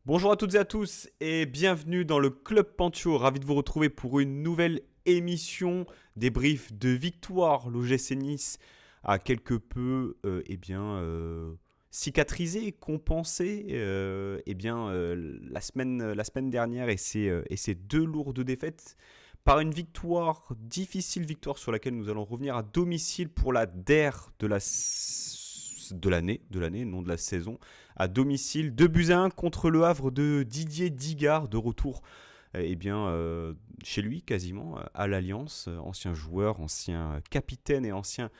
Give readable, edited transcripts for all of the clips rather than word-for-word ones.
Bonjour à toutes et à tous et bienvenue dans le Club Pancho. Ravi de vous retrouver pour une nouvelle émission débrief de victoire. L'OGC Nice a quelque peu cicatrisé, compensé la semaine dernière et ses deux lourdes défaites par une victoire, difficile victoire sur laquelle nous allons revenir à domicile pour la DER de l'année, non de la saison, à domicile. 2-1 contre le Havre de Didier Digard, de retour chez lui quasiment, à l'Alliance, ancien joueur, ancien capitaine et ancien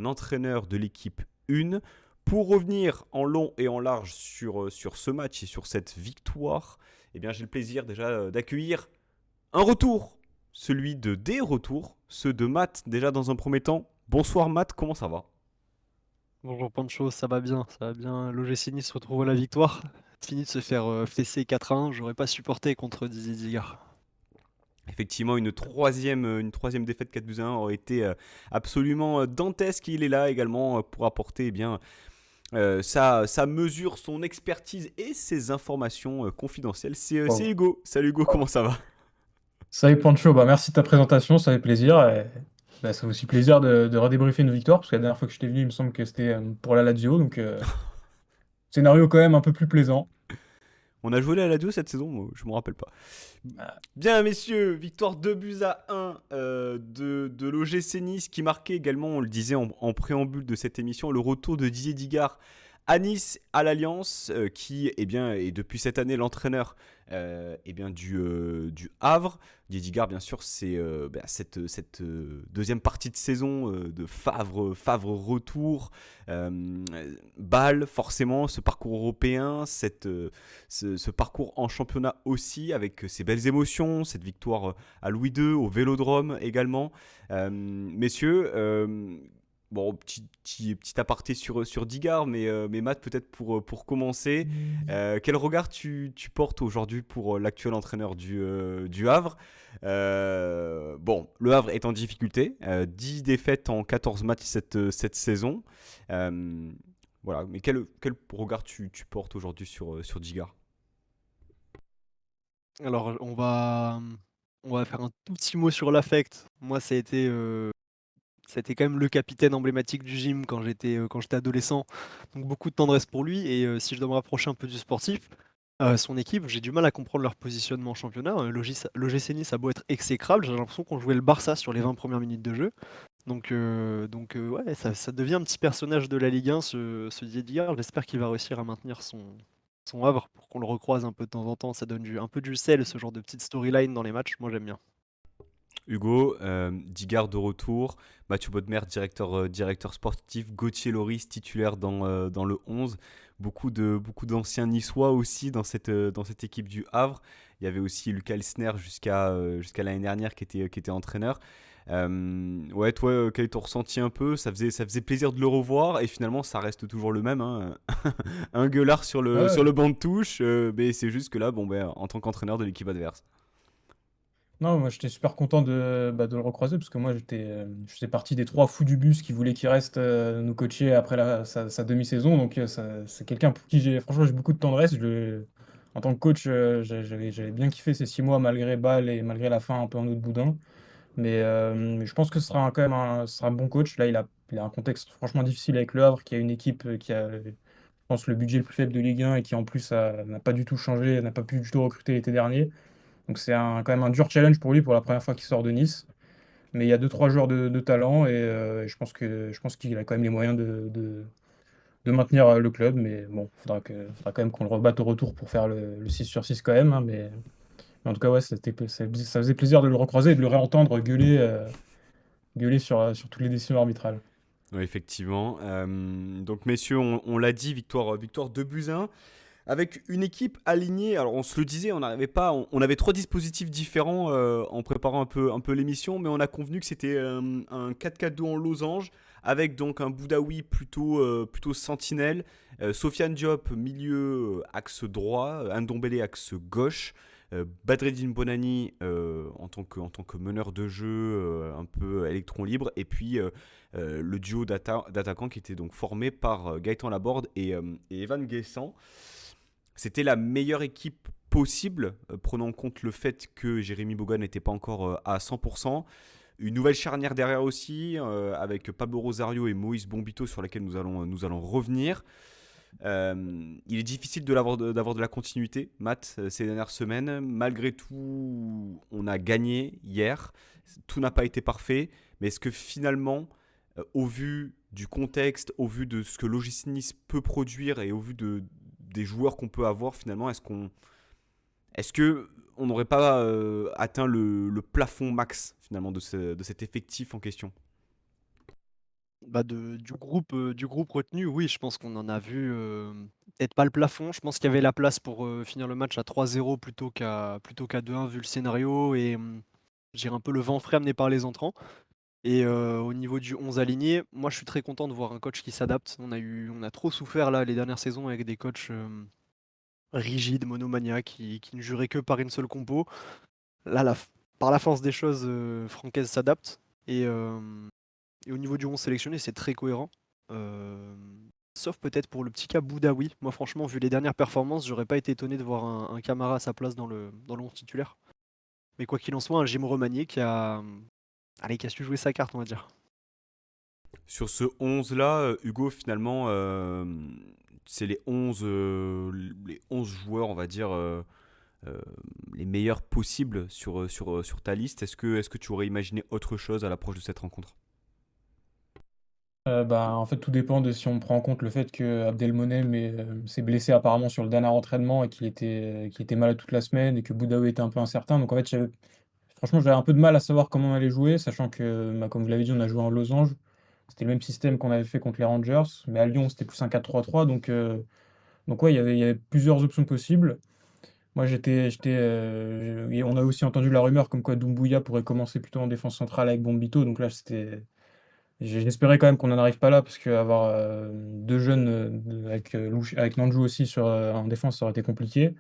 entraîneur de l'équipe 1. Pour revenir en long et en large sur ce match et sur cette victoire, j'ai le plaisir déjà d'accueillir un retour, celui de des retours, ceux de Matt déjà dans un premier temps. Bonsoir Matt, comment ça va? Bonjour Pancho, ça va bien, ça va bien. L'OGC Nice se retrouve à la victoire. Fini de se faire fesser 4-1, j'aurais pas supporté contre Didier Digard. Effectivement, une troisième défaite 4-1 aurait été absolument dantesque. Il est là également pour apporter sa mesure, son expertise et ses informations confidentielles. C'est Bon. Hugo. Salut Hugo, comment ça va? Salut Pancho, merci de ta présentation, ça fait plaisir. Ça fait aussi plaisir de redébriefer une victoire, parce que la dernière fois que j'étais venu, il me semble que c'était pour la Lazio, donc scénario quand même un peu plus plaisant. On a joué à la 2 cette saison, moi, je me rappelle pas. Ah, Bien messieurs, victoire 2-1 de l'OGC Nice qui marquait également, on le disait en préambule de cette émission, le retour de Didier Digard à Nice, à l'Alliance, qui est depuis cette année l'entraîneur du Havre. Didier Digard, bien sûr, c'est cette deuxième partie de saison de Favre retour. Euh, Bâle, forcément, ce parcours européen, ce parcours en championnat aussi, avec ses belles émotions, cette victoire à Louis II, au Vélodrome également. Messieurs, bon, petit aparté sur Digard, mais Matt, peut-être pour commencer, quel regard tu portes aujourd'hui pour l'actuel entraîneur du Havre? Bon, le Havre est en difficulté, 10 défaites en 14 matchs cette saison. Euh, voilà, mais quel regard tu portes aujourd'hui sur Digard? Alors on va faire un tout petit mot sur l'affect. Moi ça a été quand même le capitaine emblématique du gym quand j'étais adolescent, donc beaucoup de tendresse pour lui et si je dois me rapprocher un peu du sportif, son équipe, j'ai du mal à comprendre leur positionnement en championnat. L'OGC Nice a beau être exécrable, j'ai l'impression qu'on jouait le Barça sur les 20 premières minutes de jeu. Donc ouais, ça devient un petit personnage de la Ligue 1 ce Didier Digard. J'espère qu'il va réussir à maintenir son Havre pour qu'on le recroise un peu de temps en temps. Ça donne un peu du sel, ce genre de petite storyline dans les matchs. Moi, j'aime bien. Hugo, Digard de retour, Mathieu Bodmer, directeur sportif, Gauthier Loris, titulaire dans le 11. Beaucoup d'anciens niçois aussi dans cette équipe du Havre. Il y avait aussi Lucas Elsner jusqu'à l'année dernière qui était entraîneur. Ouais, toi, quel est ton ressenti un peu? Ça faisait plaisir de le revoir et finalement, ça reste toujours le même, hein. Un gueulard sur le, sur ouais. le banc de touche, mais c'est juste que là, bon, ben, en tant qu'entraîneur de l'équipe adverse. Non, moi j'étais super content de le recroiser, parce que moi je faisais partie des trois fous du bus qui voulaient qu'il reste nous coacher après sa demi-saison, donc c'est quelqu'un pour qui franchement j'ai beaucoup de tendresse. En tant que coach, j'avais bien kiffé ces 6 mois malgré Bâle et malgré la fin un peu en autre boudin. Mais je pense que ce sera un bon coach. Là, il a un contexte franchement difficile avec Le Havre, qui a une équipe qui a, je pense, le budget le plus faible de Ligue 1, et qui en plus n'a pas du tout changé, n'a pas pu du tout recruter l'été dernier. Donc c'est quand même un dur challenge pour lui pour la première fois qu'il sort de Nice. Mais il y a deux, trois joueurs de talent, et je pense qu'il a quand même les moyens de maintenir le club. Mais bon, faudra quand même qu'on le rebatte au retour pour faire le 6 sur 6 quand même, hein. Mais en tout cas, ouais, ça faisait plaisir de le recroiser et de le réentendre gueuler sur toutes les décisions arbitrales. Ouais, effectivement. Donc, messieurs, on l'a dit, victoire 2-1 avec une équipe alignée. Alors, on se le disait, on n'arrivait pas. On avait trois dispositifs différents en préparant un peu l'émission, mais on a convenu que c'était un 4-4-2 en losange avec donc un Boudaoui plutôt sentinelle, Sofiane Diop milieu axe droit, Ndombele axe gauche. Badreddine Bonani en tant que meneur de jeu, un peu électron libre, et puis le duo d'attaquants qui était donc formé par Gaëtan Laborde et Evan Guessant. C'était la meilleure équipe possible, prenant en compte le fait que Jérémy Boga n'était pas encore à 100%. Une nouvelle charnière derrière aussi, avec Pablo Rosario et Moïse Bombito sur laquelle nous allons revenir. Il est difficile d'avoir de la continuité, Matt, ces dernières semaines. Malgré tout, on a gagné hier. Tout n'a pas été parfait. Mais est-ce que finalement, au vu du contexte, au vu de ce que l'OGC Nice peut produire et au vu des joueurs qu'on peut avoir, finalement, est-ce que on n'aurait pas atteint le plafond max finalement de cet effectif en question? Bah, du groupe retenu, oui, je pense qu'on en a vu, peut-être pas le plafond. Je pense qu'il y avait la place pour, finir le match à 3-0 plutôt qu'à 2-1 vu le scénario et je dirais un peu le vent frais amené par les entrants et au niveau du 11 aligné, moi je suis très content de voir un coach qui s'adapte. On a trop souffert là les dernières saisons avec des coachs, rigides, monomaniaques qui ne juraient que par une seule compo. Là, par la force des choses, Francaise s'adapte et et au niveau du 11 sélectionné, c'est très cohérent. Sauf peut-être pour le petit cas Boudaoui. Moi, franchement, vu les dernières performances, j'aurais pas été étonné de voir un Camara à sa place dans le 11 titulaire. Mais quoi qu'il en soit, un Jim Remanié allez, qui a su jouer sa carte, on va dire. Sur ce 11-là, Hugo, finalement, c'est les 11 joueurs, on va dire, euh, les meilleurs possibles sur ta liste. Est-ce que tu aurais imaginé autre chose à l'approche de cette rencontre? Bah, en fait, tout dépend de si on prend en compte le fait que Abdelmonem s'est blessé apparemment sur le dernier entraînement et qu'il était malade toute la semaine et que Boudaoui était un peu incertain. Donc en fait, franchement, j'avais un peu de mal à savoir comment on allait jouer, sachant que, bah, comme vous l'avez dit, on a joué en losange. C'était le même système qu'on avait fait contre les Rangers, mais à Lyon, c'était plus un 4-3-3. Donc ouais, il y avait plusieurs options possibles. Moi, et on a aussi entendu la rumeur comme quoi Doumbouya pourrait commencer plutôt en défense centrale avec Bombito. Donc là, j'espérais quand même qu'on n'en arrive pas là, parce qu'avoir deux jeunes avec Nanjou aussi en défense, ça aurait été compliqué.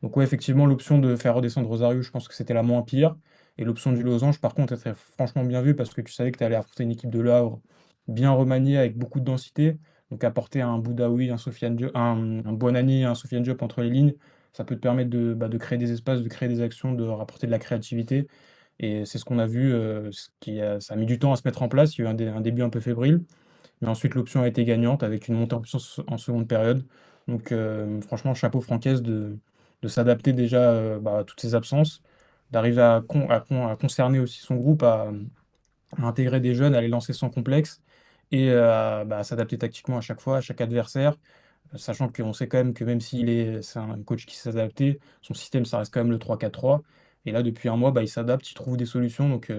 Donc ouais, effectivement, l'option de faire redescendre Rosario, je pense que c'était la moins pire. Et l'option du losange, par contre, était franchement bien vue, parce que tu savais que tu allais affronter une équipe de Le Havre bien remaniée, avec beaucoup de densité. Donc apporter un Boudaoui, un Sofiane Diop, un Buonani, un Sofiane Diop entre les lignes, ça peut te permettre de créer des espaces, de créer des actions, de rapporter de la créativité. Et c'est ce qu'on a vu, ça a mis du temps à se mettre en place. Il y a eu un début un peu fébrile, mais ensuite l'option a été gagnante avec une montée en puissance en seconde période. Donc franchement, chapeau Francaise de s'adapter déjà, bah, à toutes ces absences, d'arriver à concerner aussi son groupe, à intégrer des jeunes, à les lancer sans complexe et à s'adapter tactiquement à chaque fois, à chaque adversaire, sachant qu'on sait quand même que même c'est un coach qui s'est adapté, son système, ça reste quand même le 3-4-3. Et là, depuis un mois, bah, il s'adapte, il trouve des solutions. Donc,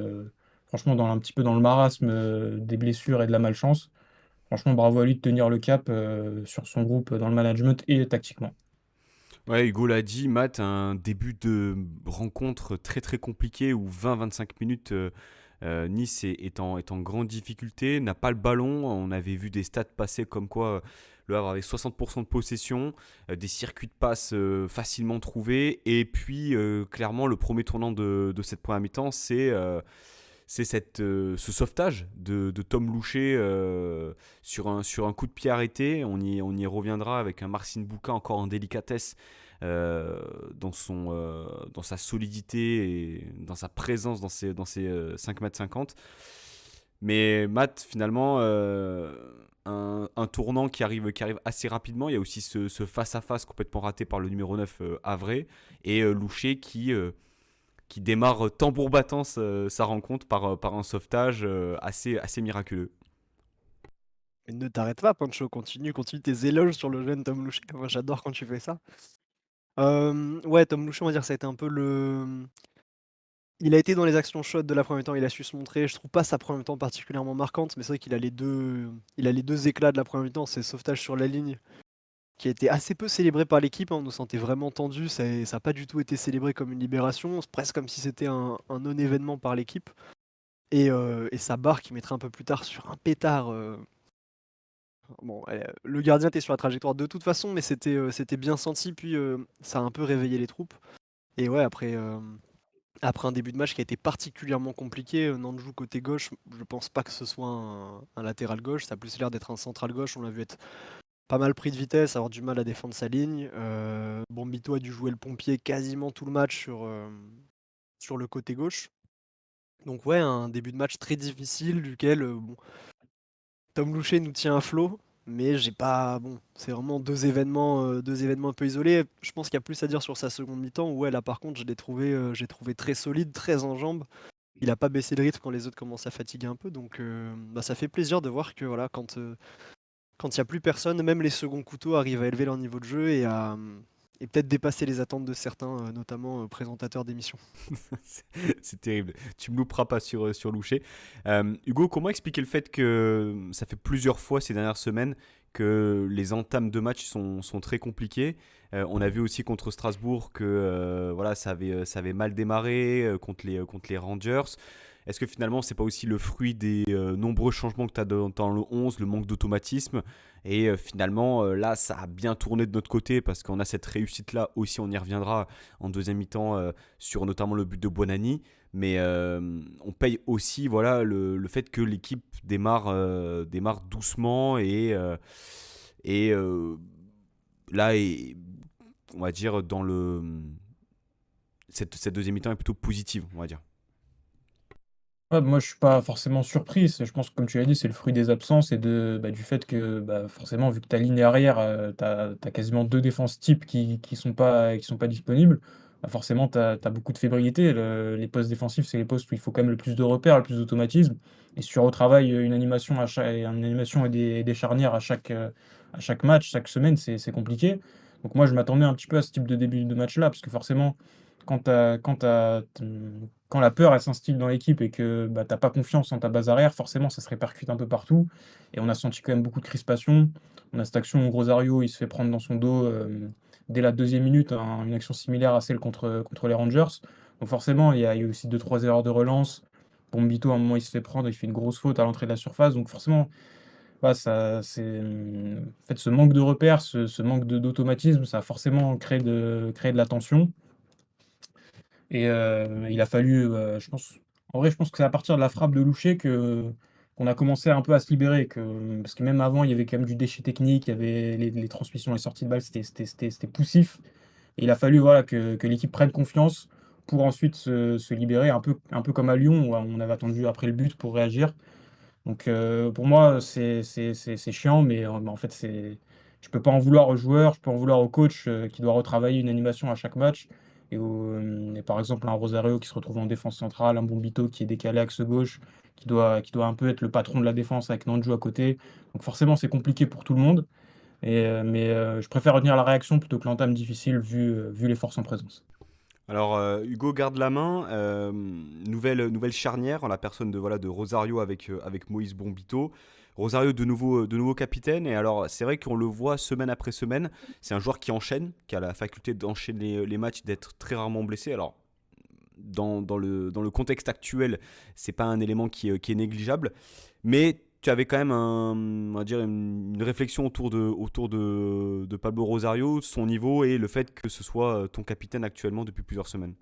franchement, un petit peu dans le marasme des blessures et de la malchance, franchement, bravo à lui de tenir le cap sur son groupe dans le management et tactiquement. Ouais, Hugo l'a dit, Matt, un début de rencontre très très compliqué où 20-25 minutes, Nice est en grande difficulté, n'a pas le ballon. On avait vu des stats passer comme quoi le Havre avait 60% de possession, des circuits de passe facilement trouvés. Et puis, clairement, le premier tournant de cette première mi-temps, c'est ce sauvetage de Tom Louchet sur un coup de pied arrêté. On y reviendra avec un Marcin Bouka encore en délicatesse dans sa solidité et dans sa présence dans ses 5,50 m. Mais Matt, finalement, un tournant qui arrive assez rapidement. Il y a aussi ce face-à-face complètement raté par le numéro 9 Havrais et Louchet qui démarre tambour battant sa rencontre par un sauvetage assez miraculeux. Mais ne t'arrête pas, Pancho, continue tes éloges sur le jeune Tom Louchet. Moi, j'adore quand tu fais ça. Ouais, Tom Louchet, on va dire, ça a été un peu il a été dans les actions chaudes de la première mi-temps, il a su se montrer. Je trouve pas sa première mi-temps particulièrement marquante, mais c'est vrai qu'il a les deux éclats de la première mi-temps, c'est sauvetage sur la ligne qui a été assez peu célébré par l'équipe, hein. On nous sentait vraiment tendus, ça a pas du tout été célébré comme une libération, c'est presque comme si c'était un non-événement par l'équipe et sa barre qui mettrait un peu plus tard sur un pétard, bon, le gardien était sur la trajectoire de toute façon, mais c'était bien senti, puis, ça a un peu réveillé les troupes et ouais, après un début de match qui a été particulièrement compliqué, Nanjou côté gauche, je pense pas que ce soit un latéral gauche, ça a plus l'air d'être un central gauche. On l'a vu être pas mal pris de vitesse, avoir du mal à défendre sa ligne. Bombito a dû jouer le pompier quasiment tout le match sur le côté gauche. Donc ouais, un début de match très difficile duquel, bon, Tom Louchet nous tient à flot, mais j'ai pas bon, c'est vraiment 2 événements un peu isolés. Je pense qu'il y a plus à dire sur sa seconde mi-temps où ouais, là par contre, j'ai trouvé très solide, très en jambes. Il a pas baissé le rythme quand les autres commencent à fatiguer un peu, donc bah, ça fait plaisir de voir que voilà, quand il y a plus personne, même les seconds couteaux arrivent à élever leur niveau de jeu et peut-être dépasser les attentes de certains, notamment, présentateurs d'émissions. C'est terrible. Tu me louperas pas sur Loucher. Hugo, comment expliquer le fait que ça fait plusieurs fois ces dernières semaines que les entames de match sont très compliquées. On a vu aussi contre Strasbourg que voilà, ça avait mal démarré contre les Rangers. Est-ce que finalement, c'est pas aussi le fruit des nombreux changements que tu as dans le 11, le manque d'automatisme? Et finalement, là, ça a bien tourné de notre côté parce qu'on a cette réussite-là aussi, on y reviendra en deuxième mi-temps sur notamment le but de Buonanni. Mais on paye aussi voilà, le fait que l'équipe démarre doucement et là, on va dire, cette deuxième mi-temps est plutôt positive, on va dire. Ouais, moi, je suis pas forcément surpris. Je pense que comme tu l'as dit, c'est le fruit des absences et du fait que forcément, vu que ta ligne arrière, tu as quasiment 2 défenses types qui sont pas disponibles, forcément, tu as beaucoup de fébrilité. Les postes défensifs, c'est les postes où il faut quand même le plus de repères, le plus d'automatisme. Et si tu retravailles une animation et des charnières à chaque match, chaque semaine, c'est compliqué. Donc moi, je m'attendais un petit peu à ce type de début de match-là, parce que forcément, quand tu quand la peur, elle s'instille dans l'équipe et que tu pas confiance en ta base arrière, forcément, ça se répercute un peu partout. Et on a senti quand même beaucoup de crispation. On a cette action où Rosario, il se fait prendre dans son dos dès la deuxième minute, une action similaire à celle contre les Rangers. Donc forcément, il y a eu aussi 2 3 erreurs de relance. Bombito, à un moment, il se fait prendre, il fait une grosse faute à l'entrée de la surface. Donc forcément, voilà, en fait, ce manque de repères, ce manque d'automatisme, ça a forcément créé de la tension. Et il a fallu, je pense que c'est à partir de la frappe de Louché qu'on a commencé un peu à se libérer, parce que même avant, il y avait quand même du déchet technique, il y avait les transmissions, les sorties de balles, c'était poussif. Et il a fallu voilà, que l'équipe prenne confiance pour ensuite se libérer, un peu comme à Lyon, où on avait attendu après le but pour réagir. Donc pour moi, c'est chiant, mais en fait, je peux pas en vouloir aux joueurs, je peux en vouloir au coach qui doit retravailler une animation à chaque match. Et par exemple, un Rosario qui se retrouve en défense centrale, un Bombito qui est décalé axe gauche, qui doit un peu être le patron de la défense avec Nanju à côté. Donc forcément, c'est compliqué pour tout le monde. Je préfère retenir la réaction plutôt que l'entame difficile vu les forces en présence. Alors Hugo garde la main, nouvelle charnière en la personne de, voilà, de Rosario avec Moïse Bombito. Rosario de nouveau capitaine et alors c'est vrai qu'on le voit semaine après semaine, c'est un joueur qui enchaîne, qui a la faculté d'enchaîner les matchs, d'être très rarement blessé. Alors dans le contexte actuel, c'est pas un élément qui est négligeable, mais tu avais quand même on va dire une réflexion autour de Pablo Rosario, son niveau et le fait que ce soit ton capitaine actuellement depuis plusieurs semaines.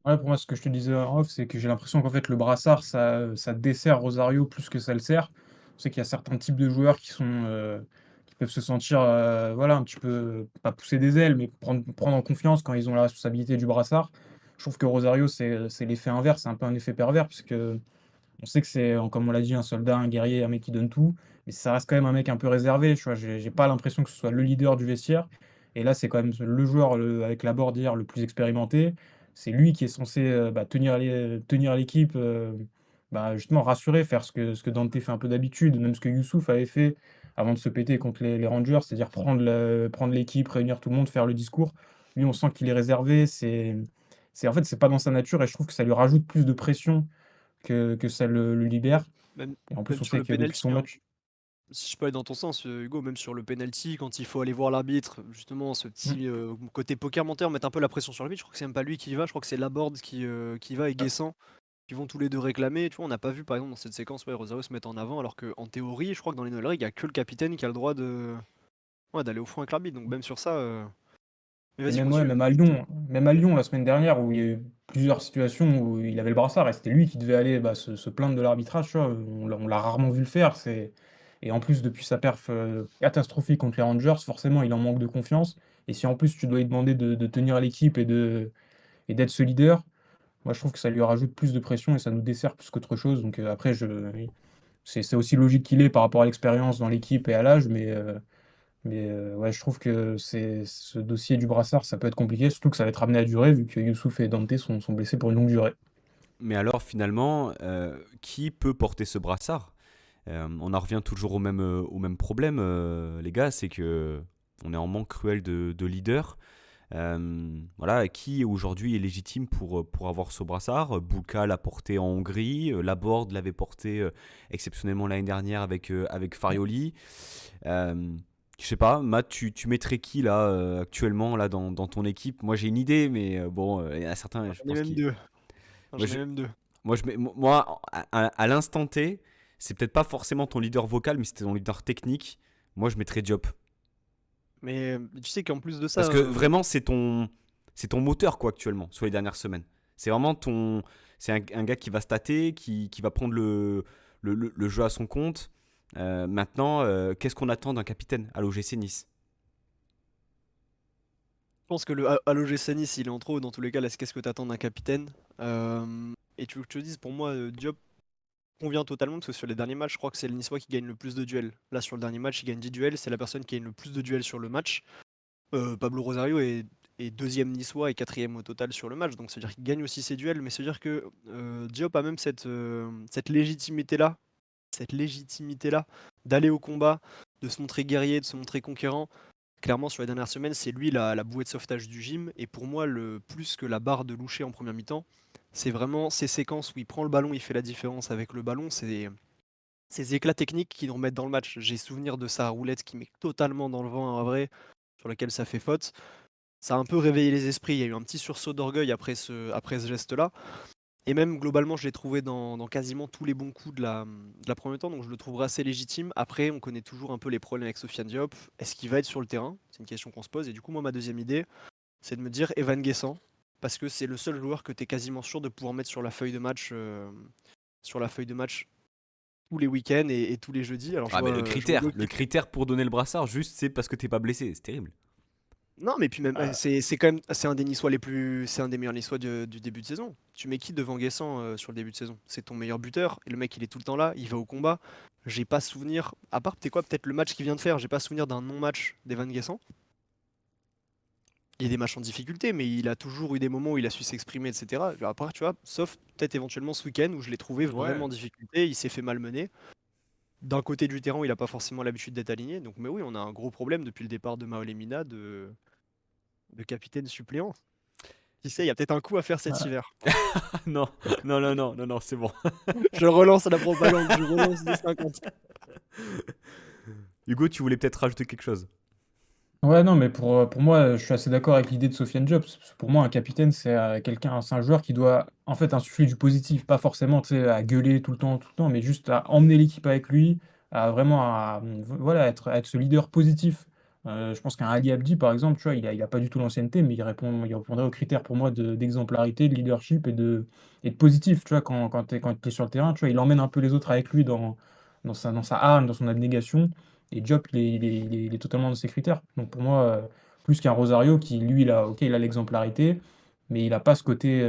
Ouais, pour moi, ce que je te disais en off, c'est que j'ai l'impression qu'en fait, le brassard, ça dessert Rosario plus que ça le sert. On sait qu'il y a certains types de joueurs qui peuvent se sentir, voilà, un petit peu, pas pousser des ailes, mais prendre en confiance quand ils ont la responsabilité du brassard. Je trouve que Rosario, c'est l'effet inverse, c'est un peu un effet pervers, puisque on sait que c'est, comme on l'a dit, un soldat, un guerrier, un mec qui donne tout, mais ça reste quand même un mec un peu réservé. Tu vois, j'ai pas l'impression que ce soit le leader du vestiaire. Et là, c'est quand même le joueur avec la board hier le plus expérimenté. C'est lui qui est censé tenir l'équipe, justement rassurer, faire ce que Dante fait un peu d'habitude, même ce que Youssouf avait fait avant de se péter contre les Rangers, c'est-à-dire prendre l'équipe, réunir tout le monde, faire le discours. Lui, on sent qu'il est réservé. En fait, c'est pas dans sa nature et je trouve que ça lui rajoute plus de pression que ça le libère. Même Et en plus, même on sur sait le que depuis son penalty, hein. match. Si je peux aller dans ton sens, Hugo, même sur le penalty, quand il faut aller voir l'arbitre, justement ce Mmh. petit, côté poker menteur, mettre un peu la pression sur l'arbitre, je crois que c'est même pas lui qui y va, je crois que c'est Laborde qui va et Ouais. Guessant, qui vont tous les 2 réclamer. Tu vois, on n'a pas vu par exemple dans cette séquence, ouais, Rosario se mettre en avant alors qu'en théorie, je crois que dans les nouvelles règles, il y a que le capitaine qui a le droit ouais, d'aller au front avec l'arbitre, donc même sur ça, mais Et vas-y même, ouais, continue. même à Lyon, la semaine dernière, où il y a eu plusieurs situations où il avait le brassard et c'était lui qui devait aller se plaindre de l'arbitrage, tu vois, on l'a rarement vu le faire. Et en plus, depuis sa perf catastrophique contre les Rangers, forcément, il en manque de confiance. Et si en plus tu dois lui demander de tenir l'équipe et d'être ce leader, moi je trouve que ça lui rajoute plus de pression et ça nous dessert plus qu'autre chose. Donc après, c'est aussi logique qu'il est par rapport à l'expérience dans l'équipe et à l'âge, mais ouais, je trouve que ce dossier du brassard, ça peut être compliqué, surtout que ça va être amené à durer vu que Youssouf et Dante sont blessés pour une longue durée. Mais alors finalement, qui peut porter ce brassard? On en revient toujours au même problème, les gars, c'est que on est en manque cruel de leaders. Voilà, qui aujourd'hui est légitime pour avoir ce brassard? Bulka l'a porté en Hongrie, Laborde l'avait porté exceptionnellement l'année dernière avec Farioli. Je sais pas, Matt, tu mettrais qui là actuellement là dans ton équipe? Moi j'ai une idée, mais bon, il y en a certains, je J'en ai pense même qu'ils. 2. Moi, J'en ai même 2. à l'instant T, c'est peut-être pas forcément ton leader vocal, mais c'était ton leader technique. Moi, je mettrais Diop. Mais tu sais qu'en plus de ça, Parce que vraiment, c'est ton moteur, quoi, actuellement, sur les dernières semaines. C'est vraiment ton. C'est un gars qui va stater, qui va prendre le jeu à son compte. Maintenant, qu'est-ce qu'on attend d'un capitaine à l'OGC Nice? je pense que à l'OGC Nice, il est en trop. Dans tous les cas, là, qu'est-ce que t'attends d'un capitaine? Et tu veux que je te dise, pour moi, Diop convient totalement parce que sur les derniers matchs, je crois que c'est le Niçois qui gagne le plus de duels. Là, sur le dernier match, il gagne 10 duels. C'est la personne qui gagne le plus de duels sur le match. Pablo Rosario est deuxième niçois et quatrième au total sur le match, donc c'est-à-dire qu'il gagne aussi ses duels, mais c'est-à-dire que Diop a même cette légitimité-là d'aller au combat, de se montrer guerrier, de se montrer conquérant. Clairement, sur les dernières semaines, c'est lui la bouée de sauvetage du gym, et pour moi, le plus que la barre de Loucher en première mi-temps, c'est vraiment ces séquences où il prend le ballon, il fait la différence avec le ballon, c'est ces éclats techniques qui nous remettent dans le match. J'ai souvenir de sa roulette qui met totalement dans le vent un vrai, sur lequel ça fait faute. Ça a un peu réveillé les esprits. Il y a eu un petit sursaut d'orgueil après ce geste-là. Et même globalement, je l'ai trouvé dans quasiment tous les bons coups de la première temps, donc je le trouverai assez légitime. Après, on connaît toujours un peu les problèmes avec Sofiane Diop. Est-ce qu'il va être sur le terrain? C'est une question qu'on se pose. Et du coup, moi, ma deuxième idée, c'est de me dire Evan Guessant, parce que c'est le seul joueur que tu es quasiment sûr de pouvoir mettre sur la feuille de match tous les week-ends et tous les jeudis. Alors Ah, mais je vois le d'autres. critère pour donner le brassard, juste, c'est parce que t'es pas blessé. C'est terrible. Non, mais puis même, Ah, c'est quand même, c'est un des Niçois c'est un des meilleurs Niçois du début de saison. Tu mets qui devant Guessant sur le début de saison? C'est ton meilleur buteur, et le mec il est tout le temps là, il va au combat. J'ai pas souvenir, à part t'es quoi, peut-être le match qu'il vient de faire, j'ai pas souvenir d'un non-match d'Evan Guessant. Il y a des matchs en difficulté, mais il a toujours eu des moments où il a su s'exprimer, etc. Après, tu vois, sauf peut-être éventuellement ce week-end où je l'ai trouvé vraiment Ouais. en difficulté, il s'est fait malmener. D'un côté du terrain, où il a pas forcément l'habitude d'être aligné. Donc, mais oui, on a un gros problème depuis le départ de Maolemina de capitaine suppléant. Qui sait, il y a peut-être un coup à faire cet ah. hiver. Ah, non, non, non, non, non, non, c'est bon. Je relance à la propagande, je relance des 50. Hugo, tu voulais peut-être rajouter quelque chose? Ouais, non, mais pour moi, je suis assez d'accord avec l'idée de Sofiane Diop. Parce que pour moi, un capitaine, c'est un joueur qui doit en fait insuffler du positif, pas forcément, tu sais, à gueuler tout le temps, mais juste à emmener l'équipe avec lui, voilà, être ce leader positif. Je pense qu'un Ali Abdi, par exemple, tu vois, il a pas du tout l'ancienneté, mais il répondrait aux critères pour moi d'exemplarité, de leadership et de positif. Tu vois, quand t'es sur le terrain, tu vois, il emmène un peu les autres avec lui dans sa âme, dans son abnégation. Et Diop, il est totalement dans ses critères. Donc pour moi, plus qu'un Rosario qui, lui, ok, il a l'exemplarité, mais il n'a pas ce côté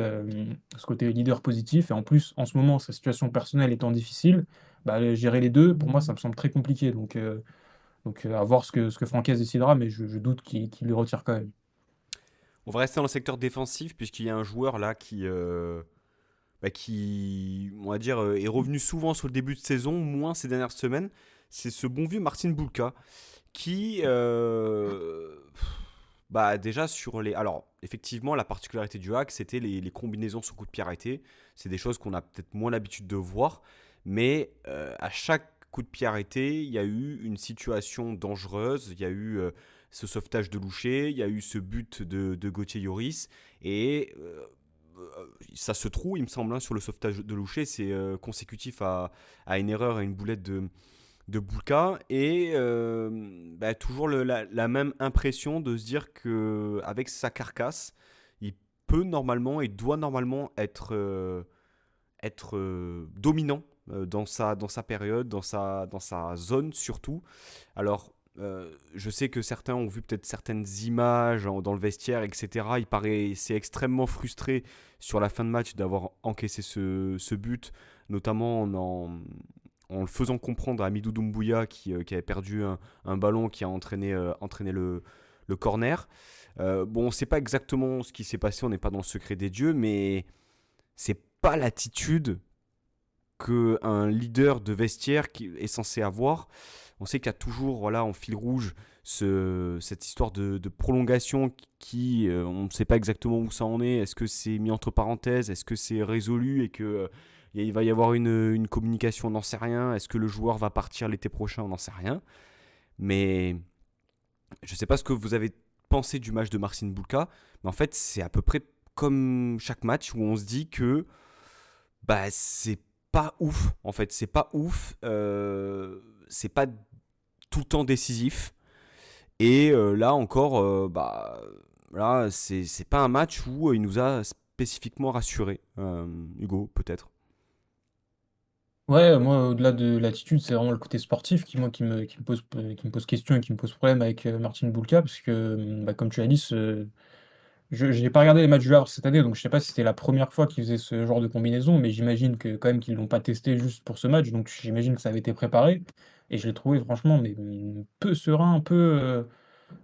leader positif. Et en plus, en ce moment, sa situation personnelle étant difficile, bah, gérer les deux, pour moi, ça me semble très compliqué. Donc à voir ce que Francaise décidera, mais je doute qu'il le retire quand même. On va rester dans le secteur défensif, puisqu'il y a un joueur là qui, on va dire, est revenu souvent sur le début de saison, moins ces dernières semaines. C'est ce bon vieux Marcin Bulka qui, déjà sur les. Alors, effectivement, la particularité du hack, c'était les combinaisons sur coup de pied arrêté. C'est des choses qu'on a peut-être moins l'habitude de voir, mais à chaque coup de pied arrêté, il y a eu une situation dangereuse. Il y a eu ce sauvetage de Loucher, il y a eu ce but de Gauthier Lloris, et ça se trouve, il me semble, hein, sur le sauvetage de Loucher, c'est consécutif à une erreur, à une boulette de Bulka, et toujours la même impression de se dire qu'avec sa carcasse, il peut normalement et doit normalement être dominant dans sa période, dans sa zone surtout. Alors, je sais que certains ont vu peut-être certaines images dans le vestiaire, etc. Il paraissait extrêmement frustré sur la fin de match d'avoir encaissé ce but, notamment en le faisant comprendre à Midou Doumbouya qui avait perdu un ballon qui a entraîné le corner. Bon, on ne sait pas exactement ce qui s'est passé, on n'est pas dans le secret des dieux, mais c'est pas l'attitude qu'un leader de vestiaire qui est censé avoir. On sait qu'il y a toujours voilà, en fil rouge cette histoire de prolongation qui on ne sait pas exactement où ça en est. Est-ce que c'est mis entre parenthèses? Est-ce que c'est résolu et que il va y avoir une communication? On n'en sait rien. Est-ce que le joueur va partir l'été prochain? On n'en sait rien. Mais je ne sais pas ce que vous avez pensé du match de Marcin Bulka, mais en fait, c'est à peu près comme chaque match où on se dit que bah, c'est pas ouf. En fait, c'est pas ouf. C'est pas tout le temps décisif. Et là encore, bah, là, c'est pas un match où il nous a spécifiquement rassuré. Hugo, peut-être. Ouais, moi, au-delà de l'attitude, c'est vraiment le côté sportif qui me pose question et qui me pose problème avec Martin Bulka, parce que, bah, comme tu as dit, je n'ai pas regardé les matchs du Havre cette année, donc je sais pas si c'était la première fois qu'ils faisaient ce genre de combinaison, mais j'imagine que quand même qu'ils l'ont pas testé juste pour ce match, donc j'imagine que ça avait été préparé. Et je l'ai trouvé franchement mais peu serein,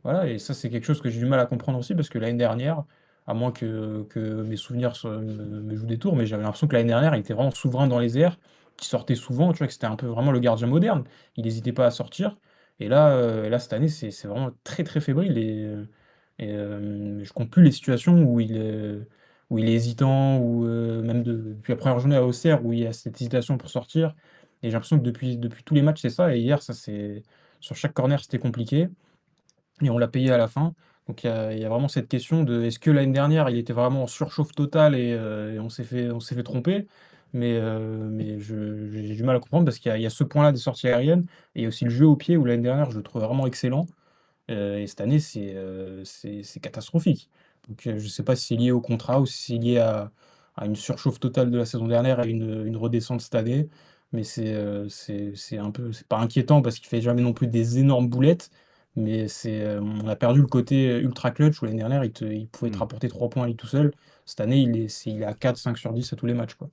voilà, et ça, c'est quelque chose que j'ai du mal à comprendre aussi parce que l'année dernière, à moins que mes souvenirs me jouent des tours, mais j'avais l'impression que l'année dernière, il était vraiment souverain dans les airs, qu'il sortait souvent, tu vois, que c'était un peu vraiment le gardien moderne. Il n'hésitait pas à sortir. Et là, cette année, c'est vraiment très très fébrile. Je compte plus les situations où il est hésitant, ou même depuis la première journée à Auxerre, où il y a cette hésitation pour sortir. Et j'ai l'impression que depuis tous les matchs, c'est ça. Et hier, sur chaque corner, c'était compliqué. Et on l'a payé à la fin. Donc il y a vraiment cette question de est-ce que l'année dernière, il était vraiment en surchauffe totale et on s'est fait tromper? Mais j'ai du mal à comprendre parce qu'il y a ce point-là des sorties aériennes et il y a aussi le jeu au pied où l'année dernière, je le trouvais vraiment excellent. Et cette année, c'est catastrophique. Donc je ne sais pas si c'est lié au contrat ou si c'est lié à une surchauffe totale de la saison dernière et une redescente cette année. Mais c'est un peu, c'est pas inquiétant parce qu'il fait jamais non plus des énormes boulettes. Mais on a perdu le côté ultra clutch où l'année dernière, il pouvait te Hmm. rapporter 3 points à lui tout seul. Cette année, il est à 4, 5 sur 10 à tous les matchs, quoi.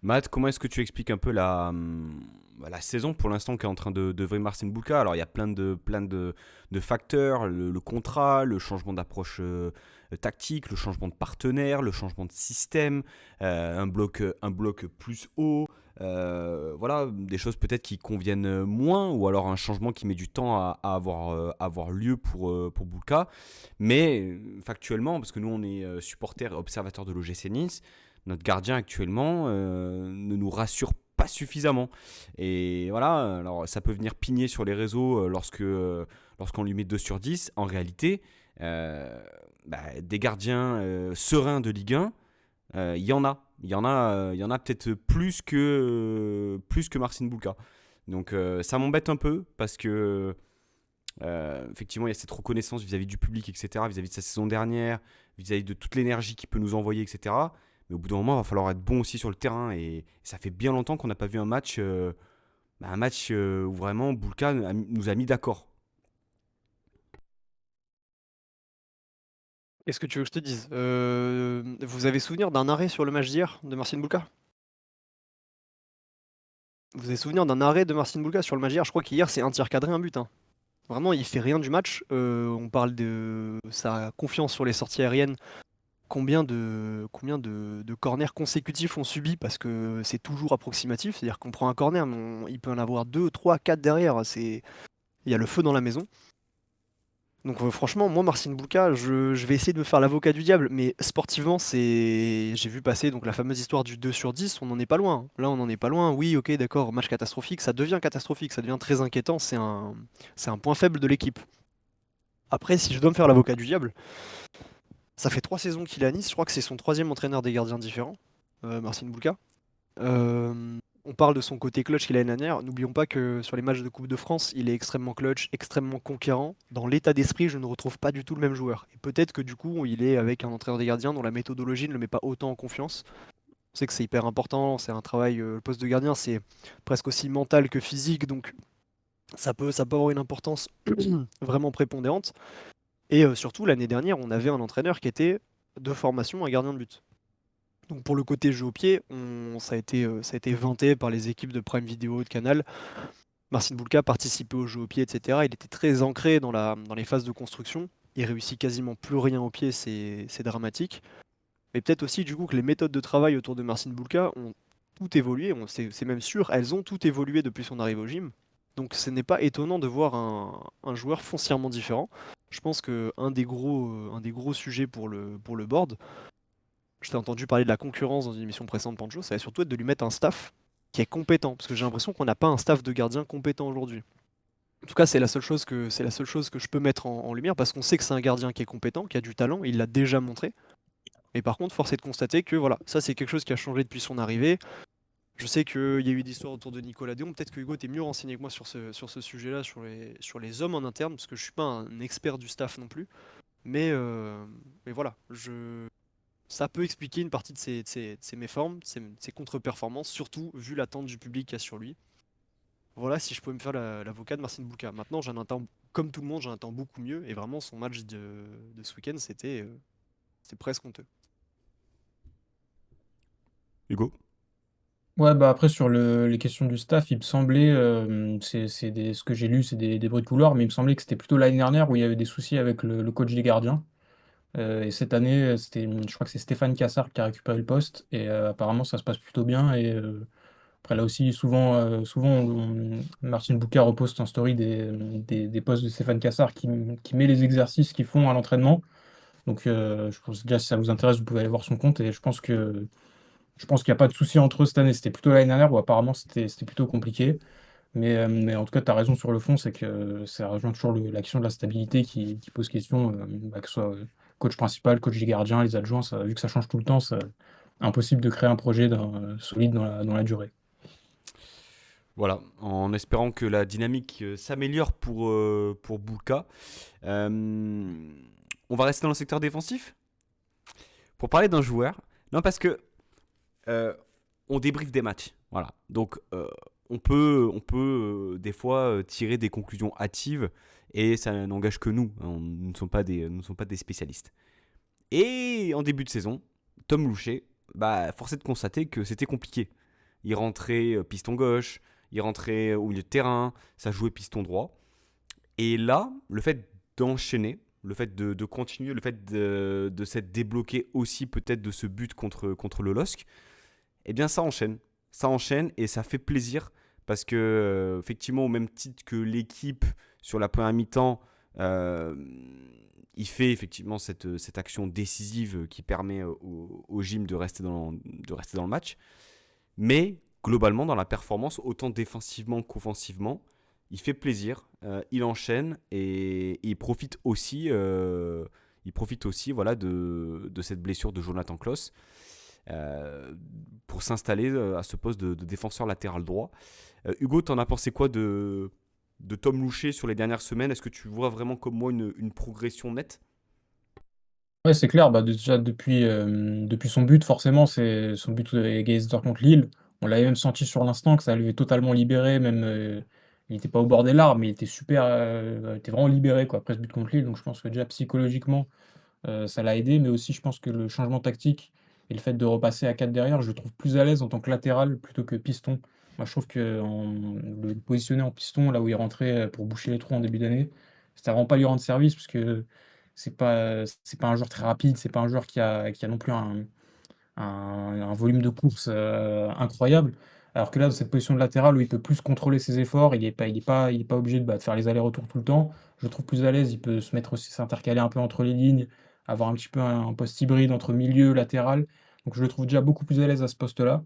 Matt, comment est-ce que tu expliques un peu la saison pour l'instant qu'est en train de vivre Marcin Bulka? Alors il y a plein de facteurs, le contrat, le changement d'approche tactique, le changement de partenaire, le changement de système, un bloc plus haut, voilà, des choses peut-être qui conviennent moins, ou alors un changement qui met du temps à avoir lieu pour Bulka. Mais factuellement, parce que nous on est supporters et observateurs de l'OGC Nice, notre gardien actuellement ne nous rassure pas suffisamment. Et voilà, alors ça peut venir pigner sur les réseaux lorsqu'on lui met 2 sur 10. En réalité, des gardiens sereins de Ligue 1, il y en a. Il y en a peut-être plus que Marcin Bulka. Donc ça m'embête un peu parce que effectivement il y a cette reconnaissance vis-à-vis du public, etc., vis-à-vis de sa saison dernière, vis-à-vis de toute l'énergie qu'il peut nous envoyer, etc. Mais au bout d'un moment, il va falloir être bon aussi sur le terrain. Et ça fait bien longtemps qu'on n'a pas vu un match où vraiment Bulka nous a mis d'accord. Qu'est-ce que tu veux que je te dise? Vous avez souvenir d'un arrêt sur le match d'hier de Marcin Bulka? Vous avez souvenir d'un arrêt de Marcin Bulka sur le match d'hier? Je crois qu'hier, c'est un tir cadré, un but, hein. Vraiment, il fait rien du match. On parle de sa confiance sur les sorties aériennes. Combien de corners consécutifs on subit parce que c'est toujours approximatif. C'est-à-dire qu'on prend un corner, mais il peut en avoir 2, 3, 4 derrière. Il y a le feu dans la maison. Donc franchement, moi, Marcin Bulka, je vais essayer de me faire l'avocat du diable, mais sportivement, j'ai vu passer donc la fameuse histoire du 2 sur 10, on n'en est pas loin. Là, on n'en est pas loin. Oui, ok, d'accord, match catastrophique, ça devient très inquiétant, c'est un point faible de l'équipe. Après, si je dois me faire l'avocat du diable, ça fait 3 saisons qu'il est à Nice, je crois que c'est son troisième entraîneur des gardiens différents, Marcin Bulka. On parle de son côté clutch qu'il a l'année dernière. N'oublions pas que sur les matchs de Coupe de France, il est extrêmement clutch, extrêmement conquérant. Dans l'état d'esprit, je ne retrouve pas du tout le même joueur. Et peut-être que du coup, il est avec un entraîneur des gardiens dont la méthodologie ne le met pas autant en confiance. sait que c'est hyper important, c'est un travail, le poste de gardien, c'est presque aussi mental que physique, donc ça peut avoir une importance vraiment prépondérante et surtout l'année dernière, on avait un entraîneur qui était de formation un gardien de but. Donc pour le côté jeu au pied, ça a été vanté par les équipes de Prime Video, de Canal. Marcin Bulka participait au jeu au pied et cetera. Il était très ancré dans les phases de construction. Il réussit quasiment plus rien au pied, c'est dramatique. Mais peut-être aussi du coup que les méthodes de travail autour de Marcin Bulka ont tout évolué, c'est même sûr, elles ont tout évolué depuis son arrivée au gym. Donc ce n'est pas étonnant de voir un joueur foncièrement différent. Je pense un des gros sujets pour le board, je t'ai entendu parler de la concurrence dans une émission précédente, Pancho, ça va surtout être de lui mettre un staff qui est compétent, parce que j'ai l'impression qu'on n'a pas un staff de gardien compétent aujourd'hui. En tout cas, c'est la seule chose que je peux mettre en lumière, parce qu'on sait que c'est un gardien qui est compétent, qui a du talent, il l'a déjà montré. Et par contre, force est de constater que voilà, ça c'est quelque chose qui a changé depuis son arrivée. Je sais qu'il y a eu des histoires autour de Nicolas Déon. Peut-être que Hugo, t'es mieux renseigné que moi sur ce sujet-là, sur les hommes en interne, parce que je suis pas un expert du staff non plus. Mais voilà, ça peut expliquer une partie de ses méformes, de ses contre-performances, surtout vu l'attente du public qu'il y a sur lui. Voilà, si je pouvais me faire l'avocat de Marcin Bulka. Maintenant, j'en attends, comme tout le monde, j'en attends beaucoup mieux. Et vraiment, son match de ce week-end, c'était presque honteux. Hugo? Ouais, bah après, sur les questions du staff, il me semblait, ce que j'ai lu, c'est des bruits de couloir, mais il me semblait que c'était plutôt l'année dernière où il y avait des soucis avec le coach des gardiens. Et cette année, je crois que c'est Stéphane Cassard qui a récupéré le poste, et apparemment, ça se passe plutôt bien. Et après, là aussi, souvent Marcin Boucard reposte en story des posts de Stéphane Cassard qui met les exercices qu'ils font à l'entraînement. Donc, je pense déjà, si ça vous intéresse, vous pouvez aller voir son compte, et je pense qu'il n'y a pas de souci entre eux cette année. C'était plutôt l'année dernière où apparemment c'était plutôt compliqué. Mais en tout cas, tu as raison sur le fond, c'est que ça rejoint toujours la question de la stabilité qui pose question, bah, que ce soit coach principal, coach des gardiens, les adjoints, vu que ça change tout le temps, c'est impossible de créer un projet solide dans la durée. Voilà, en espérant que la dynamique s'améliore pour Bulka. On va rester dans le secteur défensif pour parler d'un joueur. Non, parce que euh, on débriefe des matchs. Voilà. Donc, on peut des fois tirer des conclusions hâtives et ça n'engage que nous. Nous ne sommes pas nous ne sommes pas des spécialistes. Et en début de saison, Tom Louchet, bah, force est de constater que c'était compliqué. Il rentrait piston gauche, il rentrait au milieu de terrain, ça jouait piston droit. Et là, le fait d'enchaîner, le fait de continuer, le fait de s'être débloqué aussi peut-être de ce but contre le LOSC, eh bien ça enchaîne. Ça enchaîne et ça fait plaisir parce que, effectivement, au même titre que l'équipe sur la première mi-temps, euh, il fait effectivement cette action décisive qui permet au gym de rester dans le match. Mais globalement, dans la performance, autant défensivement qu'offensivement, il fait plaisir, il enchaîne et il profite aussi voilà, de cette blessure de Jonathan Klaus euh, pour s'installer à ce poste de défenseur latéral droit. Hugo, t'en as pensé quoi de Tom Louchet sur les dernières semaines? Est-ce que tu vois vraiment comme moi une progression nette? Ouais, c'est clair, bah, déjà depuis son but, forcément, c'est son but égalisateur contre Lille. On l'avait même senti sur l'instant que ça lui avait totalement libéré, même il n'était pas au bord des larmes, mais il était il était vraiment libéré quoi, après ce but contre Lille. Donc je pense que déjà psychologiquement, ça l'a aidé, mais aussi je pense que le changement tactique et le fait de repasser à 4 derrière, je le trouve plus à l'aise en tant que latéral plutôt que piston. Moi, je trouve que le positionner en piston, là où il rentrait pour boucher les trous en début d'année, c'était vraiment pas lui rendre service parce que c'est pas un joueur très rapide, c'est pas un joueur qui a non plus un volume de course incroyable. Alors que là, dans cette position de latéral où il peut plus contrôler ses efforts, il est pas obligé de faire les allers-retours tout le temps. Je le trouve plus à l'aise, il peut se mettre aussi, s'intercaler un peu entre les lignes, avoir un petit peu un poste hybride entre milieu, latéral. Donc je le trouve déjà beaucoup plus à l'aise à ce poste-là.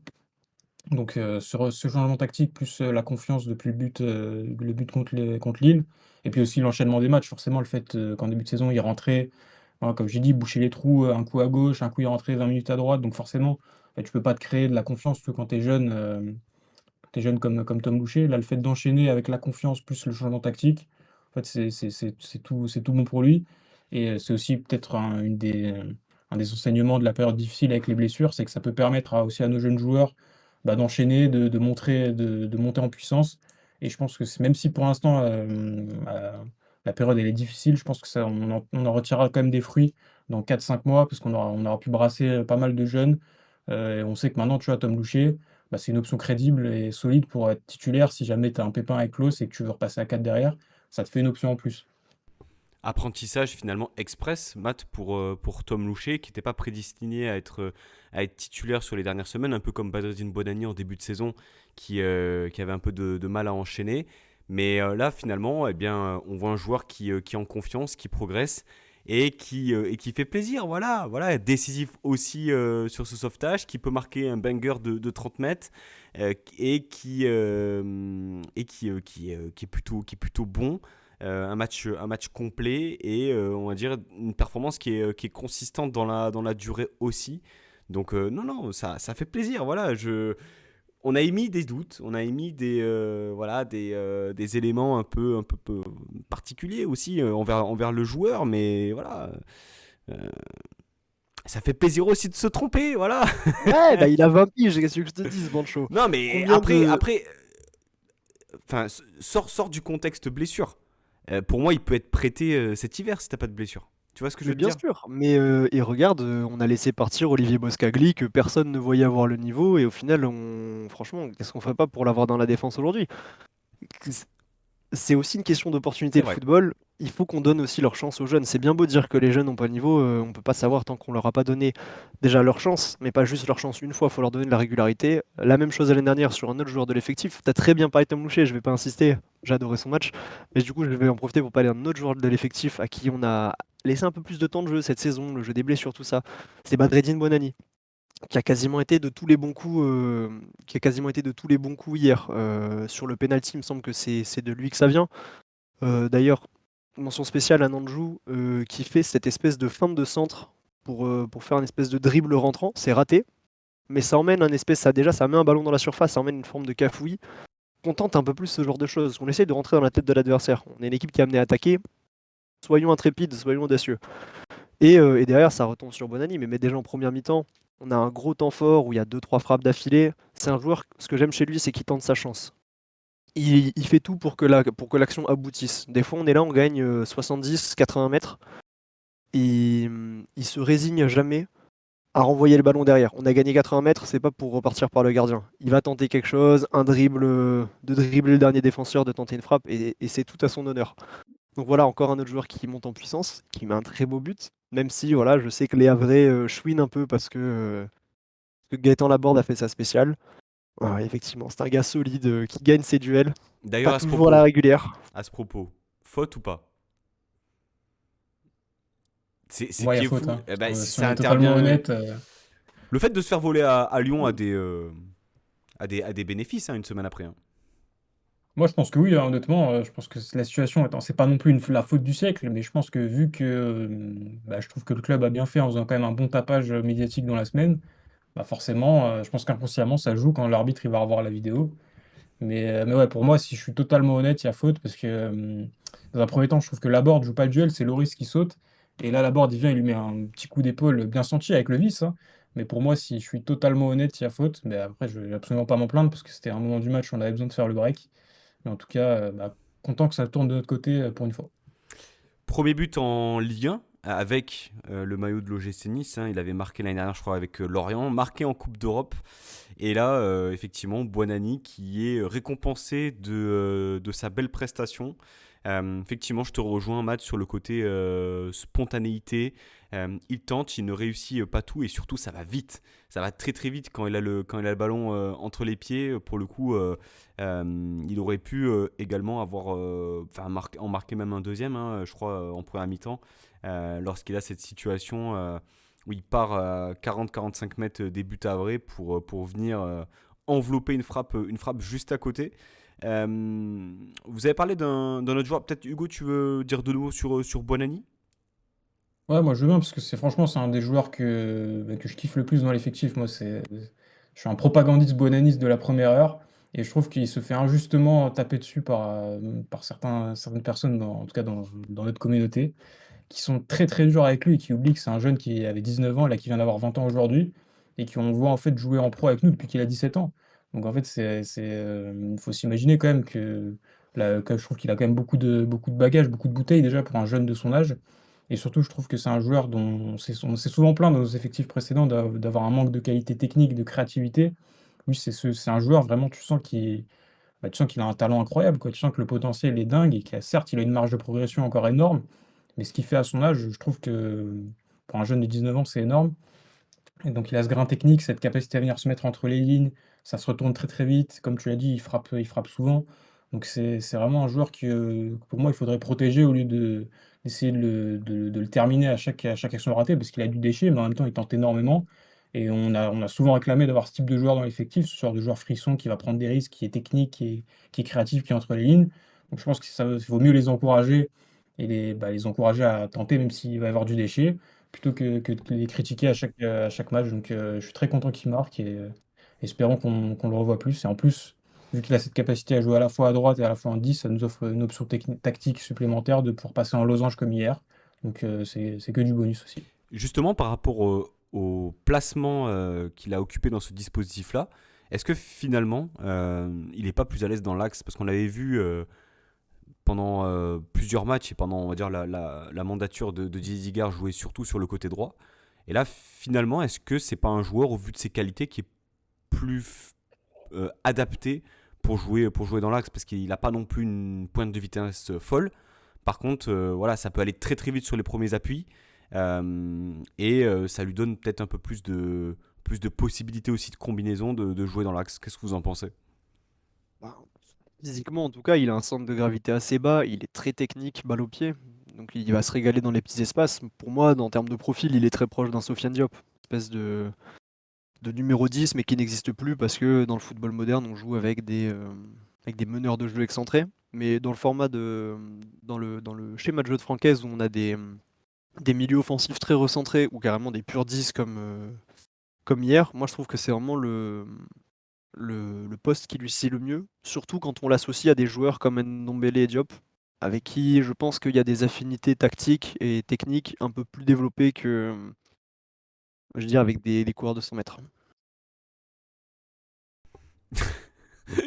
Donc sur ce changement tactique, plus la confiance depuis le but contre Lille, et puis aussi l'enchaînement des matchs, forcément le fait qu'en début de saison, il rentrait, voilà, comme j'ai dit, boucher les trous, un coup à gauche, un coup il rentrait 20 minutes à droite, donc forcément, tu peux pas te créer de la confiance que quand tu es jeune comme Tom Boucher. Là, le fait d'enchaîner avec la confiance plus le changement tactique, en fait, c'est tout bon pour lui. Et c'est aussi peut-être un des enseignements de la période difficile avec les blessures, c'est que ça peut permettre aussi à nos jeunes joueurs d'enchaîner, de montrer, de monter en puissance. Et je pense que même si pour l'instant la période elle est difficile, je pense que ça, on en retirera quand même des fruits dans 4-5 mois, parce on aura pu brasser pas mal de jeunes. Et on sait que maintenant, tu vois, Tom Loucher, c'est une option crédible et solide pour être titulaire si jamais tu as un pépin avec Klose et que tu veux repasser à 4 derrière, ça te fait une option en plus. Apprentissage finalement express, Matt, pour Tom Loucher, qui n'était pas prédestiné à être titulaire sur les dernières semaines, un peu comme Badreddine Bonani en début de saison, qui avait un peu de mal à enchaîner. Mais là, finalement, eh bien, on voit un joueur qui est en confiance, qui progresse et qui fait plaisir. Voilà, voilà, décisif aussi sur ce sauvetage, qui peut marquer un banger de 30 mètres qui est plutôt bon. Un match complet et on va dire une performance qui est consistante dans la durée aussi. Donc non, non, ça fait plaisir. Voilà, on a émis des doutes, on a émis des éléments un peu particuliers aussi envers le joueur, mais voilà, euh, ça fait plaisir aussi de se tromper, voilà. Ouais, bah, il a 20 piges, qu'est-ce que je te dise, Bancho? Non, mais Combien de. après, enfin, sort du contexte blessure. Pour moi, il peut être prêté cet hiver si t'as pas de blessure. Tu vois ce que je Mais veux te bien dire? sûr, mais et regarde, on a laissé partir Olivier Boscagli que personne ne voyait avoir le niveau et au final, franchement, qu'est-ce qu'on ferait pas pour l'avoir dans la défense aujourd'hui? C'est aussi une question d'opportunité C'est le vrai. football. Il faut qu'on donne aussi leur chance aux jeunes. C'est bien beau de dire que les jeunes n'ont pas le niveau, on peut pas savoir tant qu'on leur a pas donné déjà leur chance, mais pas juste leur chance une fois, il faut leur donner de la régularité. La même chose l'année dernière sur un autre joueur de l'effectif. Tu as très bien parlé de Tom Loucher, je vais pas insister, j'ai adoré son match, mais du coup je vais en profiter pour parler d'un autre joueur de l'effectif à qui on a laissé un peu plus de temps de jeu cette saison, le jeu des blessures, tout ça. C'est Badreddine Bonani qui a quasiment été de tous les bons coups, qui a quasiment été de tous les bons coups hier. Sur le penalty, il me semble que c'est de lui que ça vient. D'ailleurs, mention spéciale à Nanjou qui fait cette espèce de feinte de centre pour faire une espèce de dribble rentrant. C'est raté, mais ça emmène ça met un ballon dans la surface, ça emmène une forme de cafouillis. On tente un peu plus ce genre de choses. On essaye de rentrer dans la tête de l'adversaire. On est une équipe qui est amenée à attaquer. Soyons intrépides, soyons audacieux. Et derrière, ça retombe sur Bonani, mais déjà en première mi-temps, on a un gros temps fort où il y a deux trois frappes d'affilée. C'est un joueur, ce que j'aime chez lui, c'est qu'il tente sa chance. Il fait tout pour que l'action aboutisse. Des fois, on est là, on gagne 70-80 mètres. Il se résigne jamais à renvoyer le ballon derrière. On a gagné 80 mètres, c'est pas pour repartir par le gardien. Il va tenter quelque chose, un dribble, de dribbler le dernier défenseur, de tenter une frappe, et c'est tout à son honneur. Donc voilà, encore un autre joueur qui monte en puissance, qui met un très beau but. Même si voilà, je sais que les Havrais chouinent un peu parce que Gaëtan Laborde a fait sa spéciale. Ouais, effectivement, c'est un gars solide qui gagne ses duels, D'ailleurs, pas toujours à la régulière. à ce propos, faute ou pas? C'est Moi, il y qui a est faute, fou. hein. Eh ben, si Si on ça est totalement intervient. honnête, Le fait de se faire voler à Lyon a des bénéfices une semaine après, hein. moi je pense que oui, hein, honnêtement, je pense que la situation, attends, c'est pas non plus la faute du siècle, mais je pense que vu que je trouve que le club a bien fait en faisant quand même un bon tapage médiatique dans la semaine, forcément, je pense qu'inconsciemment ça joue quand l'arbitre il va revoir la vidéo. Mais ouais, pour moi, si je suis totalement honnête, il y a faute parce que dans un premier temps, je trouve que Laborde joue pas le duel, c'est Loris qui saute. Et là, Laborde, il vient, il lui met un petit coup d'épaule bien senti avec le vice, hein. Mais pour moi, si je suis totalement honnête, il y a faute. Mais après, je vais absolument pas m'en plaindre parce que c'était un moment du match où on avait besoin de faire le break. Mais en tout cas, content que ça tourne de notre côté pour une fois. Premier but en Ligue 1 avec le maillot de l'OGC Nice, hein. Il avait marqué l'année dernière, je crois, avec Lorient, marqué en Coupe d'Europe. Et là, effectivement, Buonani qui est récompensé de sa belle prestation. Effectivement, je te rejoins, Matt, sur le côté spontanéité. Il tente, il ne réussit pas tout et surtout, ça va vite. Ça va très très vite quand quand il a le ballon entre les pieds. Pour le coup, il aurait pu également en marquer même un deuxième, hein, je crois, en première mi-temps, lorsqu'il a cette situation où il part à 40-45 mètres des buts à vrai pour venir envelopper une frappe juste à côté. Vous avez parlé d'un autre joueur, peut-être Hugo, tu veux dire deux mots sur Buonani? Ouais, moi je veux bien parce que franchement, c'est un des joueurs que je kiffe le plus dans l'effectif. Moi, je suis un propagandiste bonaniste de la première heure et je trouve qu'il se fait injustement taper dessus par certaines personnes, en tout cas dans notre communauté, qui sont très très durs avec lui et qui oublient que c'est un jeune qui avait 19 ans, là qui vient d'avoir 20 ans aujourd'hui, et qui on voit en fait jouer en pro avec nous depuis qu'il a 17 ans. Donc en fait, faut s'imaginer quand même que, que je trouve qu'il a quand même beaucoup de bagages, beaucoup de bouteilles déjà pour un jeune de son âge. Et surtout, je trouve que c'est un joueur dont on s'est souvent plaint dans nos effectifs précédents d'avoir un manque de qualité technique, de créativité. Lui, c'est un joueur vraiment, tu sens qu'il a un talent incroyable, quoi. Tu sens que le potentiel est dingue et certes, il a une marge de progression encore énorme, mais ce qu'il fait à son âge, je trouve que pour un jeune de 19 ans, c'est énorme. Et donc il a ce grain technique, cette capacité à venir se mettre entre les lignes, ça se retourne très très vite. Comme tu l'as dit, il frappe souvent. Donc c'est vraiment un joueur pour moi, il faudrait protéger au lieu d'essayer de le terminer à chaque action ratée, parce qu'il a du déchet, mais en même temps, il tente énormément. Et on a souvent réclamé d'avoir ce type de joueur dans l'effectif, ce genre de joueur frisson qui va prendre des risques, qui est technique, qui est créatif, qui est entre les lignes. Donc je pense qu'il vaut mieux les encourager et les encourager à tenter, même s'il va y avoir du déchet plutôt que de les critiquer à chaque match. Donc je suis très content qu'il marque et espérons qu'on le revoie plus. Et en plus, vu qu'il a cette capacité à jouer à la fois à droite et à la fois en 10, ça nous offre une option tactique supplémentaire de pouvoir passer en losange comme hier. Donc c'est que du bonus aussi. Justement, par rapport au placement qu'il a occupé dans ce dispositif-là, est-ce que finalement, il n'est pas plus à l'aise dans l'axe? Parce qu'on l'avait vu pendant plusieurs matchs et pendant, on va dire, la mandature de Didier Zigard jouer surtout sur le côté droit. Et là, finalement, est-ce que c'est pas un joueur, au vu de ses qualités, qui est plus adapté pour jouer dans l'axe? Parce qu'il n'a pas non plus une pointe de vitesse folle. Par contre, voilà, ça peut aller très très vite sur les premiers appuis. Ça lui donne peut-être un peu plus de possibilités aussi de combinaison de jouer dans l'axe. Qu'est-ce que vous en pensez? Bah, physiquement, en tout cas, il a un centre de gravité assez bas, il est très technique, balle au pied, donc il va se régaler dans les petits espaces. Pour moi, en termes de profil, il est très proche d'un Sofiane Diop, espèce de numéro 10, mais qui n'existe plus parce que dans le football moderne, on joue avec des meneurs de jeu excentrés. Mais dans le dans le schéma de jeu de Francaise, où on a des milieux offensifs très recentrés ou carrément des purs 10 comme hier, moi je trouve que c'est vraiment le poste qui lui sied le mieux, surtout quand on l'associe à des joueurs comme Ndombele et Diop, avec qui je pense qu'il y a des affinités tactiques et techniques un peu plus développées que, je veux dire, avec des coureurs de 100 mètres.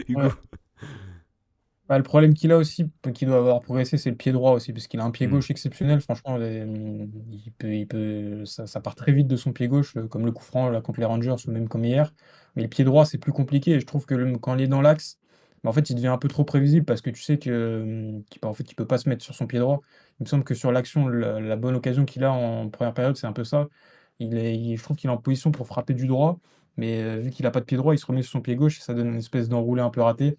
Hugo? Ouais. Bah, le problème qu'il a aussi, qu'il doit avoir progressé, c'est le pied droit aussi, parce qu'il a un pied Hmm. gauche exceptionnel. Franchement, ça part très vite de son pied gauche, comme le coup franc là, contre les Rangers ou même comme hier. Mais le pied droit, c'est plus compliqué. Et je trouve que quand il est dans l'axe, bah, en fait, il devient un peu trop prévisible parce que tu sais en fait, il peut pas se mettre sur son pied droit. Il me semble que sur l'action, la bonne occasion qu'il a en première période, c'est un peu ça. Je trouve qu'il est en position pour frapper du droit, mais vu qu'il a pas de pied droit, il se remet sur son pied gauche et ça donne une espèce d'enroulé un peu raté.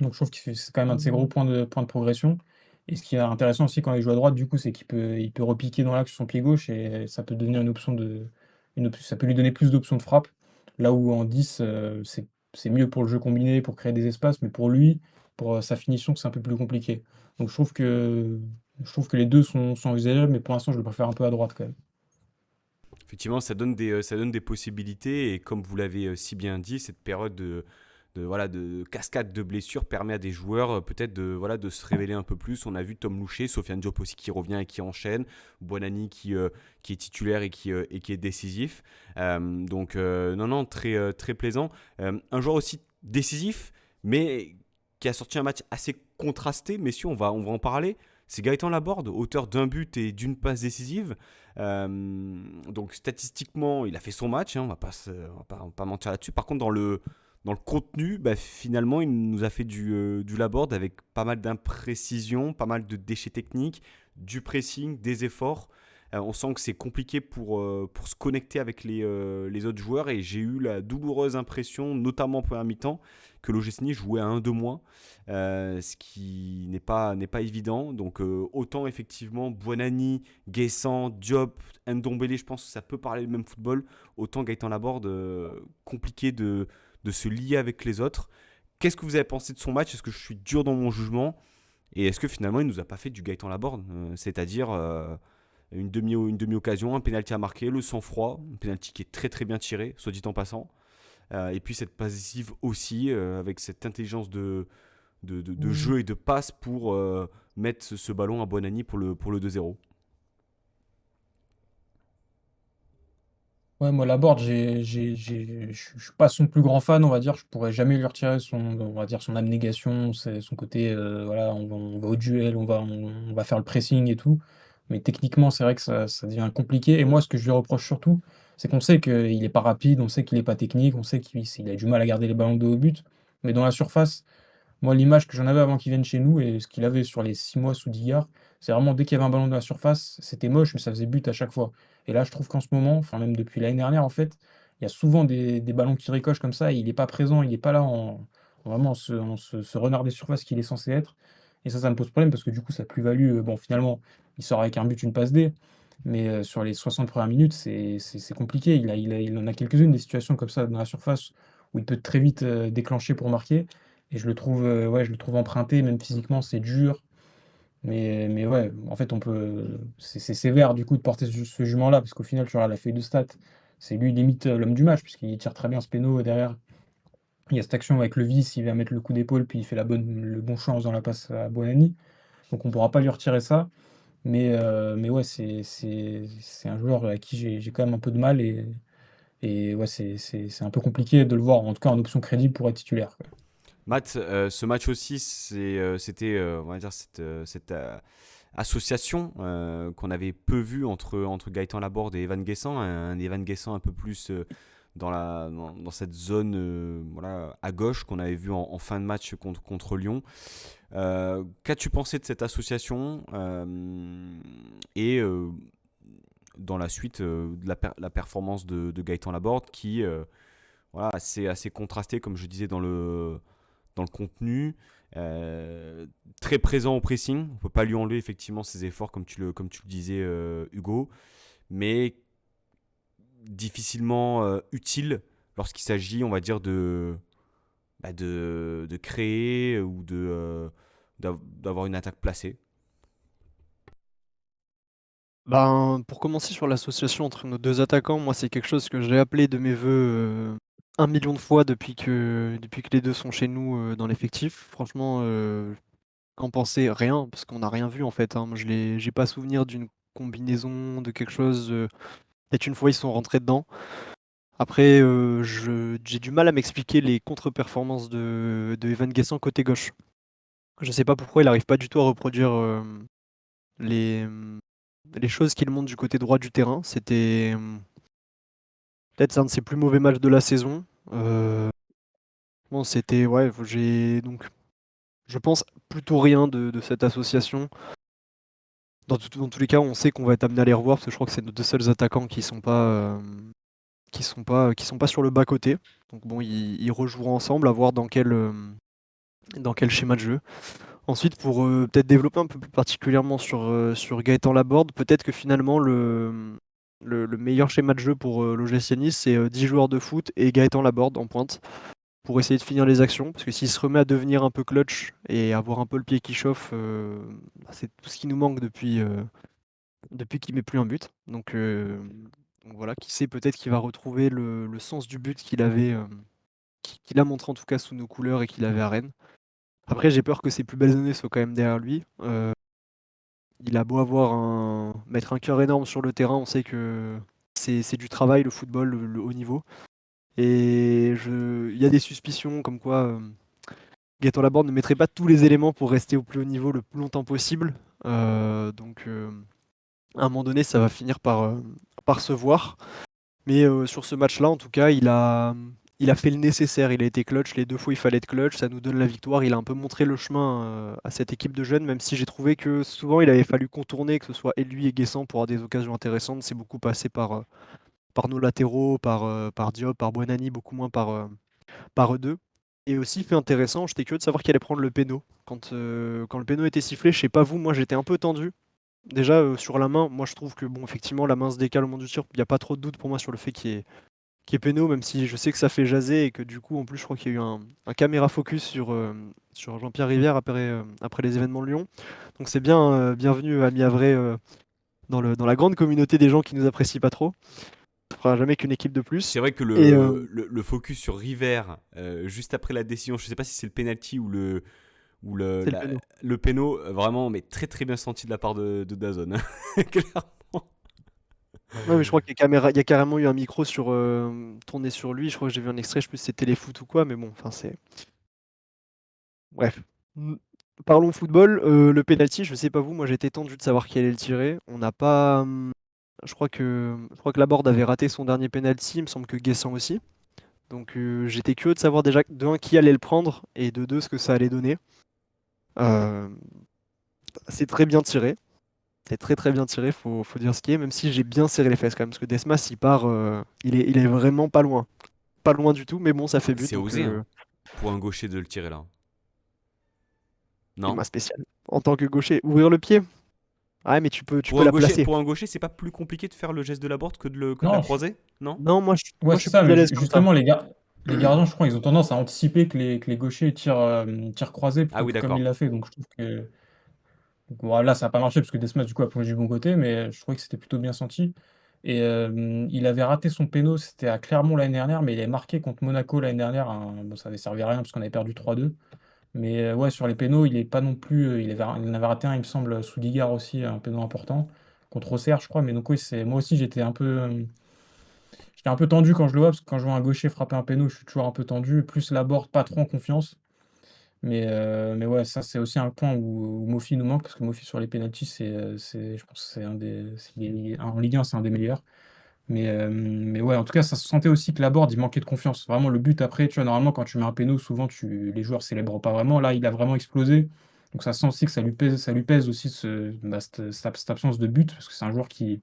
Donc je trouve que c'est quand même un de ses gros points de progression. Et ce qui est intéressant aussi quand il joue à droite, du coup, c'est il peut repiquer dans l'axe sur son pied gauche et ça peut devenir ça peut lui donner plus d'options de frappe. Là où en 10, c'est mieux pour le jeu combiné, pour créer des espaces, mais pour lui, pour sa finition, c'est un peu plus compliqué. Donc je trouve que les deux sont envisageables, mais pour l'instant, je le préfère un peu à droite quand même. Effectivement, ça donne des possibilités et comme vous l'avez si bien dit, cette période voilà, de cascade de blessures permet à des joueurs peut-être voilà, de se révéler un peu plus. On a vu Tom Loucher, Sofiane Diop aussi qui revient et qui enchaîne, Buonani qui est titulaire et qui est décisif. Non, non, très plaisant. Un joueur aussi décisif, mais qui a sorti un match assez contrasté, messieurs, on va en parler. C'est Gaëtan Laborde, auteur d'un but et d'une passe décisive. Donc statistiquement, il a fait son match, hein, on va pas mentir là-dessus. Par contre, dans le contenu, bah, finalement, il nous a fait du Laborde avec pas mal d'imprécisions, pas mal de déchets techniques, du pressing, des efforts. On sent que c'est compliqué pour se connecter avec les autres joueurs et j'ai eu la douloureuse impression, notamment en première mi-temps, que l'OGC Nice jouait à 1 de moins, ce qui n'est pas évident. Donc autant effectivement Buonani, Guessant, Diop, Ndombele, je pense que ça peut parler le même football, autant Gaëtan Laborde, compliqué de se lier avec les autres. Qu'est-ce que vous avez pensé de son match? Est-ce que je suis dur dans mon jugement? Et est-ce que finalement il nous a pas fait du Gaëtan Laborde, c'est-à-dire une demi-occasion, un pénalty à marquer, le sang-froid, un pénalty qui est très très bien tiré, soit dit en passant. Et puis cette passe décisive aussi, avec cette intelligence de jeu et de passe pour mettre ce ballon à Buonani pour le 2-0. Ouais, moi, Laborde, je suis pas son plus grand fan, on va dire. Je pourrais jamais lui retirer on va dire, son abnégation, son côté, voilà, on va au duel, on va faire le pressing et tout. Mais techniquement, c'est vrai que ça devient compliqué. Et moi, ce que je lui reproche surtout, c'est qu'on sait qu'il est pas rapide, on sait qu'il est pas technique, on sait qu'il a du mal à garder les ballons de haut but. Mais dans la surface, moi, l'image que j'en avais avant qu'il vienne chez nous et ce qu'il avait sur les 6 mois sous Digard, c'est vraiment dès qu'il y avait un ballon dans la surface, c'était moche, mais ça faisait but à chaque fois. Et là, je trouve qu'en ce moment, enfin même depuis l'année dernière, en fait, il y a souvent des ballons qui ricochent comme ça, et il n'est pas présent, il n'est pas là vraiment ce renard des surfaces qu'il est censé être. Et ça me pose problème parce que du coup, sa plus-value, bon, finalement, il sort avec un but, une passe D, mais sur les 60 premières minutes, c'est compliqué. Il en a quelques-unes des situations comme ça dans la surface où il peut très vite déclencher pour marquer. Et je le trouve emprunté, même physiquement, c'est dur. Mais ouais, en fait, c'est sévère du coup de porter ce jument-là, parce qu'au final, tu regardes la feuille de stats, c'est lui limite l'homme du match, puisqu'il tire très bien ce péno derrière. Il y a cette action avec le vice, il vient mettre le coup d'épaule, puis il fait le bon choix en faisant la passe à Buonanni. Donc on pourra pas lui retirer ça. Mais ouais, c'est un joueur à qui j'ai quand même un peu de mal. Et ouais, c'est un peu compliqué de le voir, en tout cas en option crédible pour être titulaire, quoi. Matt, ce match aussi, c'était, on va dire, cette association qu'on avait peu vue entre Gaëtan Laborde et Evan Guessant. Un Evan Guessant un peu plus dans cette zone voilà, à gauche qu'on avait vu en fin de match contre Lyon. Qu'as-tu pensé de cette association et dans la suite de la performance de Gaëtan Laborde qui voilà, assez contrasté, comme je disais, dans le contenu, très présent au pressing. On ne peut pas lui enlever effectivement ses efforts, comme tu le disais, Hugo, mais difficilement utile lorsqu'il s'agit, on va dire, de créer ou d'avoir une attaque placée. Ben, pour commencer sur l'association entre nos 2 attaquants, moi, c'est quelque chose que j'ai appelé de mes vœux, 1 000 000 de fois depuis que les 2 sont chez nous, dans l'effectif. Franchement, qu'en penser? Rien, parce qu'on n'a rien vu, en fait, hein. Moi, j'ai pas souvenir d'une combinaison, de quelque chose, peut-être une fois, ils sont rentrés dedans. Après, j'ai du mal à m'expliquer les contre-performances de Evan Guessant côté gauche. Je sais pas pourquoi il arrive pas du tout à reproduire, les, les choses qu'il montre du côté droit du terrain. C'était, peut-être un de ses plus mauvais matchs de la saison. Heu, bon, c'était ouais, j'ai donc je pense plutôt rien de cette association. Dans tous les cas, on sait qu'on va être amené à les revoir parce que je crois que c'est nos 2 seuls attaquants qui sont pas sur le bas-côté. Donc bon, ils rejoueront ensemble, à voir dans quel schéma de jeu. Ensuite, pour, peut-être développer un peu plus particulièrement sur Gaëtan Laborde, peut-être que finalement le meilleur schéma de jeu pour, l'OGC Nice, c'est, 10 joueurs de foot et Gaëtan Laborde en pointe, pour essayer de finir les actions. Parce que s'il se remet à devenir un peu clutch et avoir un peu le pied qui chauffe, bah, c'est tout ce qui nous manque depuis qu'il met plus un but. Donc voilà, qui sait, peut-être qu'il va retrouver le sens du but qu'il a montré en tout cas sous nos couleurs et qu'il avait à Rennes. Après, j'ai peur que ses plus belles années soient quand même derrière lui. Il a beau mettre un cœur énorme sur le terrain, on sait que c'est du travail, le football, le haut niveau. Et il y a des suspicions comme quoi Gaëtan Laborde ne mettrait pas tous les éléments pour rester au plus haut niveau le plus longtemps possible. À un moment donné, ça va finir par se voir. Mais sur ce match-là, en tout cas, il a fait le nécessaire. Il a été clutch. Les 2 fois, il fallait être clutch. Ça nous donne la victoire. Il a un peu montré le chemin à cette équipe de jeunes, même si j'ai trouvé que souvent, il avait fallu contourner, que ce soit et lui et Guessant, pour avoir des occasions intéressantes. C'est beaucoup passé par nos latéraux, par Diop, par Buonanni, beaucoup moins par eux deux. Et aussi, fait intéressant, j'étais curieux de savoir qui allait prendre le péno. Quand le péno était sifflé, je sais pas vous, moi j'étais un peu tendu. Déjà, sur la main, moi je trouve que bon, effectivement, la main se décale au moment du tir. Il n'y a pas trop de doute pour moi sur le fait qu'il y ait péno, même si je sais que ça fait jaser et que du coup, en plus, je crois qu'il y a eu un caméra focus sur Jean-Pierre Rivière après les événements de Lyon. Donc c'est bien, bienvenue à Havre dans la grande communauté des gens qui nous apprécient pas trop. Ça fera jamais qu'une équipe de plus. C'est vrai que Et le focus sur River, juste après la décision, je ne sais pas si c'est le penalty ou c'est le péno. le péno, vraiment, mais très très bien senti de la part de DAZN. Clairement. Ouais, mais je crois qu'il y a carrément eu un micro tourné sur lui. Je crois que j'ai vu un extrait, je sais plus si c'est Téléfoot ou quoi, mais bon, enfin c'est. Bref. Mmh, Parlons football, le penalty, je sais pas vous, moi j'étais tendu de savoir qui allait le tirer. On n'a pas, je crois que Laborde avait raté son dernier penalty, il me semble que Guessant aussi. Donc j'étais curieux de savoir déjà de 1 qui allait le prendre et de 2 ce que ça allait donner. Hem, c'est très bien tiré, c'est très, très bien tiré, faut dire ce qui est, même si j'ai bien serré les fesses quand même, parce que Desmas il part, il est vraiment pas loin. Pas loin du tout, mais bon ça fait but C'est donc osé, hein, pour un gaucher de le tirer là. c'est Non? ma spéciale. En tant que gaucher, ouvrir le pied? Ouais mais tu peux la placer. Pour un gaucher, c'est pas plus compliqué de faire le geste de la board que de la Non, croiser? Non? Non, moi je ouais, moi je c'est suis ça, plus à mais l'aise comme ça. justement, les gardiens, je crois, ils ont tendance à anticiper que les gauchers tirent croisés Ah plutôt oui, que comme il d'accord. l'a fait. Donc je trouve que. Donc, voilà, ça n'a pas marché parce que Desmas, du coup, a plongé du bon côté, mais je trouvais que c'était plutôt bien senti. Et il avait raté son péno, c'était à Clermont l'année dernière, mais il est marqué contre Monaco l'année dernière. Bon, ça avait servi à rien parce qu'on avait perdu 3-2. Mais ouais, sur les pénos, il est pas non plus. Il en avait raté un, il me semble, sous Ligard aussi, un péno important, contre Auxerre, je crois. Mais donc, oui, moi aussi, j'étais un peu tendu quand je le vois, parce que quand je vois un gaucher frapper un péno, je suis toujours un peu tendu. Plus la board, pas trop en confiance. Mais ouais, ça, c'est aussi un point où Mofi nous manque, parce que Mofi sur les pénaltys, je pense que c'est un des. En Ligue 1, c'est un des meilleurs. Mais ouais, en tout cas, ça se sentait aussi que la board, il manquait de confiance. Vraiment, le but après, tu vois, normalement, quand tu mets un péno, souvent, les joueurs célèbrent pas vraiment. Là, il a vraiment explosé. Donc ça sent aussi que ça lui pèse aussi cette absence de but, parce que c'est un joueur qui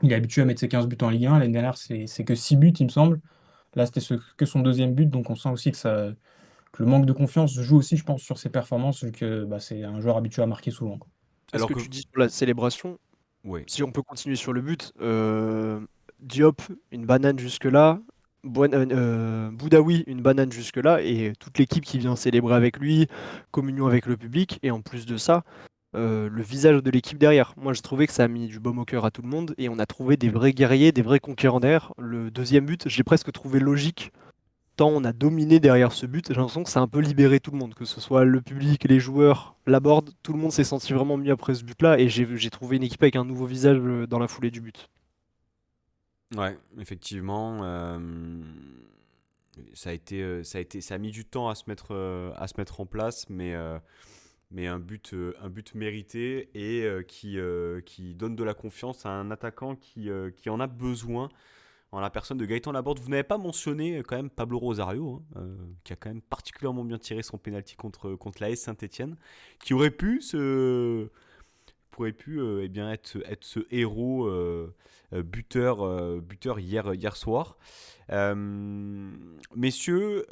il est habitué à mettre ses 15 buts en Ligue 1. L'année dernière, c'est que 6 buts, il me semble. Là, c'était que son deuxième but, donc on sent aussi que le manque de confiance joue aussi, je pense, sur ses performances, vu que bah, c'est un joueur habitué à marquer souvent, quoi. Et ce Alors que que... tu dis sur la célébration, Ouais. si on peut continuer sur le but, Diop, une banane jusque-là, Boudaoui, une banane jusque-là, et toute l'équipe qui vient célébrer avec lui, communion avec le public, et en plus de ça, le visage de l'équipe derrière. Moi, je trouvais que ça a mis du baume au cœur à tout le monde, et on a trouvé des vrais guerriers, des vrais conquérants d'air. Le deuxième but, j'ai presque trouvé logique tant on a dominé derrière ce but, j'ai l'impression que ça a un peu libéré tout le monde, que ce soit le public, les joueurs, la board, tout le monde s'est senti vraiment mieux après ce but-là et j'ai trouvé une équipe avec un nouveau visage dans la foulée du but. Ouais, effectivement, ça a mis du temps à se mettre en place, mais un but mérité et qui donne de la confiance à un attaquant qui en a besoin en la personne de Gaëtan Laborde. Vous n'avez pas mentionné quand même Pablo Rosario, hein, qui a quand même particulièrement bien tiré son penalty contre l'AS Saint-Etienne, qui aurait pu eh bien, être ce héros buteur hier soir. Messieurs,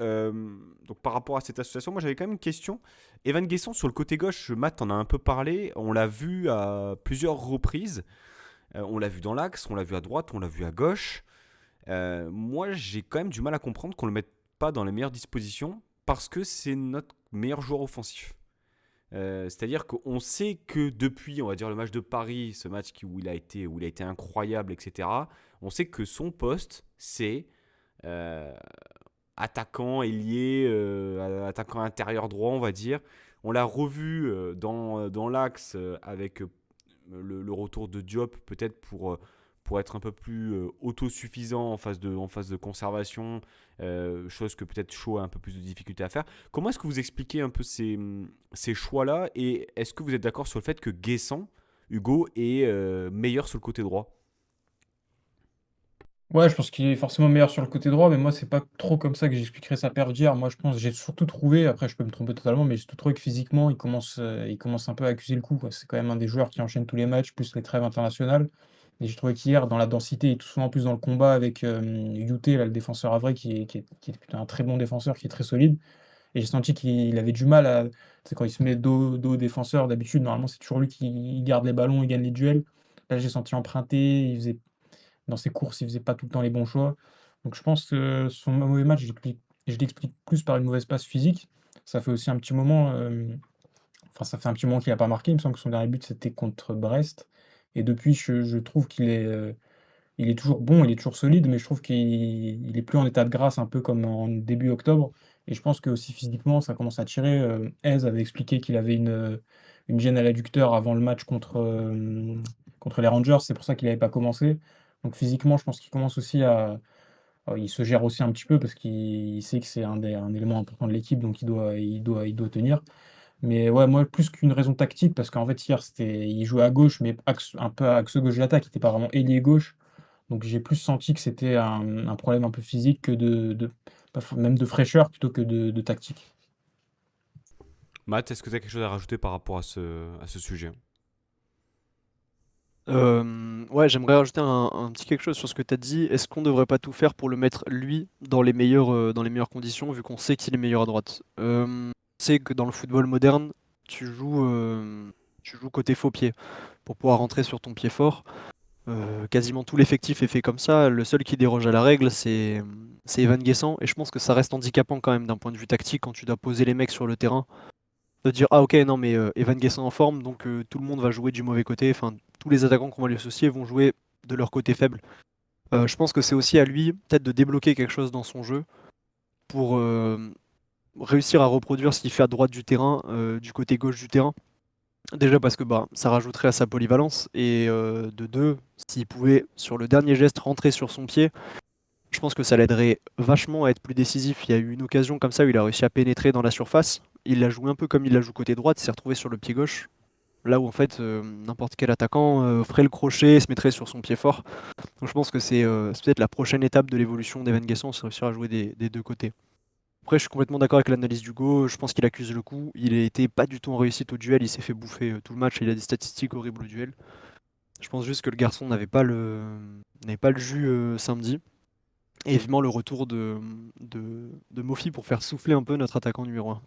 donc par rapport à cette association, moi j'avais quand même une question. Evan Guessant sur le côté gauche, Matt en a un peu parlé, on l'a vu à plusieurs reprises. On l'a vu dans l'axe, on l'a vu à droite, on l'a vu à gauche. Moi j'ai quand même du mal à comprendre qu'on ne le mette pas dans les meilleures dispositions parce que c'est notre meilleur joueur offensif. C'est-à-dire qu'on sait que depuis, on va dire, le match de Paris, ce match où il a été incroyable, etc., on sait que son poste, c'est euh, attaquant ailier, attaquant intérieur droit, on va dire. On l'a revu dans l'axe avec le retour de Diop, peut-être pour être un peu plus autosuffisant en phase de conservation, chose que peut-être Shaw a un peu plus de difficulté à faire. Comment est-ce que vous expliquez un peu ces choix-là et est-ce que vous êtes d'accord sur le fait que Guessant, Hugo, est meilleur sur le côté droit? Ouais, je pense qu'il est forcément meilleur sur le côté droit, mais moi, c'est pas trop comme ça que j'expliquerai sa perf d'hier. Moi, je pense, j'ai surtout trouvé, après, je peux me tromper totalement, mais j'ai surtout trouvé que physiquement, il commence un peu à accuser le coup, quoi. C'est quand même un des joueurs qui enchaîne tous les matchs, plus les trêves internationales. Et j'ai trouvé qu'hier, dans la densité et tout souvent plus dans le combat avec Yuté, là, le défenseur avré, qui est plutôt un très bon défenseur, qui est très solide. Et j'ai senti qu'il avait du mal à. Tu sais, quand il se met dos au défenseur, d'habitude, normalement, c'est toujours lui qui garde les ballons, il gagne les duels. Là, j'ai senti emprunter, dans ses courses, il faisait pas tout le temps les bons choix. Donc je pense que son mauvais match, je l'explique plus par une mauvaise passe physique. Ça fait aussi un petit moment, enfin ça fait un petit moment qu'il n'a pas marqué. Il me semble que son dernier but c'était contre Brest. Et depuis, je trouve il est toujours bon, il est toujours solide, mais je trouve qu'il est plus en état de grâce, un peu comme en début octobre. Et je pense que aussi physiquement, ça commence à tirer. Hez avait expliqué qu'il avait une gêne à l'adducteur avant le match contre les Rangers, c'est pour ça qu'il n'avait pas commencé. Donc physiquement, je pense qu'il commence aussi il se gère aussi un petit peu parce qu'il sait que c'est un élément important de l'équipe, donc il doit tenir. Mais ouais, moi, plus qu'une raison tactique, parce qu'en fait, hier, il jouait à gauche, mais un peu à axe gauche de l'attaque, il n'était pas vraiment ailier gauche. Donc j'ai plus senti que c'était un problème un peu physique que même de fraîcheur plutôt que de tactique. Matt, est-ce que tu as quelque chose à rajouter par rapport à ce sujet? Ouais, j'aimerais rajouter un petit quelque chose sur ce que tu as dit. Est-ce qu'on devrait pas tout faire pour le mettre, lui, dans les meilleures conditions, vu qu'on sait qu'il est meilleur à droite? On sait que dans le football moderne, tu joues, tu joues côté faux pied pour pouvoir rentrer sur ton pied fort. Quasiment tout l'effectif est fait comme ça. Le seul qui déroge à la règle, c'est Evan Guessant. Et je pense que ça reste handicapant quand même d'un point de vue tactique quand tu dois poser les mecs sur le terrain. De dire, ah ok, non mais Evan Guessant en forme, donc tout le monde va jouer du mauvais côté. Enfin, tous les attaquants qu'on va lui associer vont jouer de leur côté faible. Je pense que c'est aussi à lui peut-être de débloquer quelque chose dans son jeu pour réussir à reproduire ce qu'il fait à droite du terrain, du côté gauche du terrain. Déjà parce que bah, ça rajouterait à sa polyvalence. Et de deux, s'il pouvait, sur le dernier geste, rentrer sur son pied, je pense que ça l'aiderait vachement à être plus décisif. Il y a eu une occasion comme ça où il a réussi à pénétrer dans la surface. Il l'a joué un peu comme il la joue côté droite, il s'est retrouvé sur le pied gauche. Là où en fait n'importe quel attaquant ferait le crochet et se mettrait sur son pied fort. Donc je pense que c'est peut-être la prochaine étape de l'évolution d'Evan Guessant, c'est réussir à jouer des deux côtés. Après, je suis complètement d'accord avec l'analyse d'Hugo. Je pense qu'il accuse le coup. Il était pas du tout en réussite au duel. Il s'est fait bouffer tout le match et il a des statistiques horribles au duel. Je pense juste que le garçon n'avait pas le jus samedi. Et vivement le retour de Mofi pour faire souffler un peu notre attaquant numéro 1.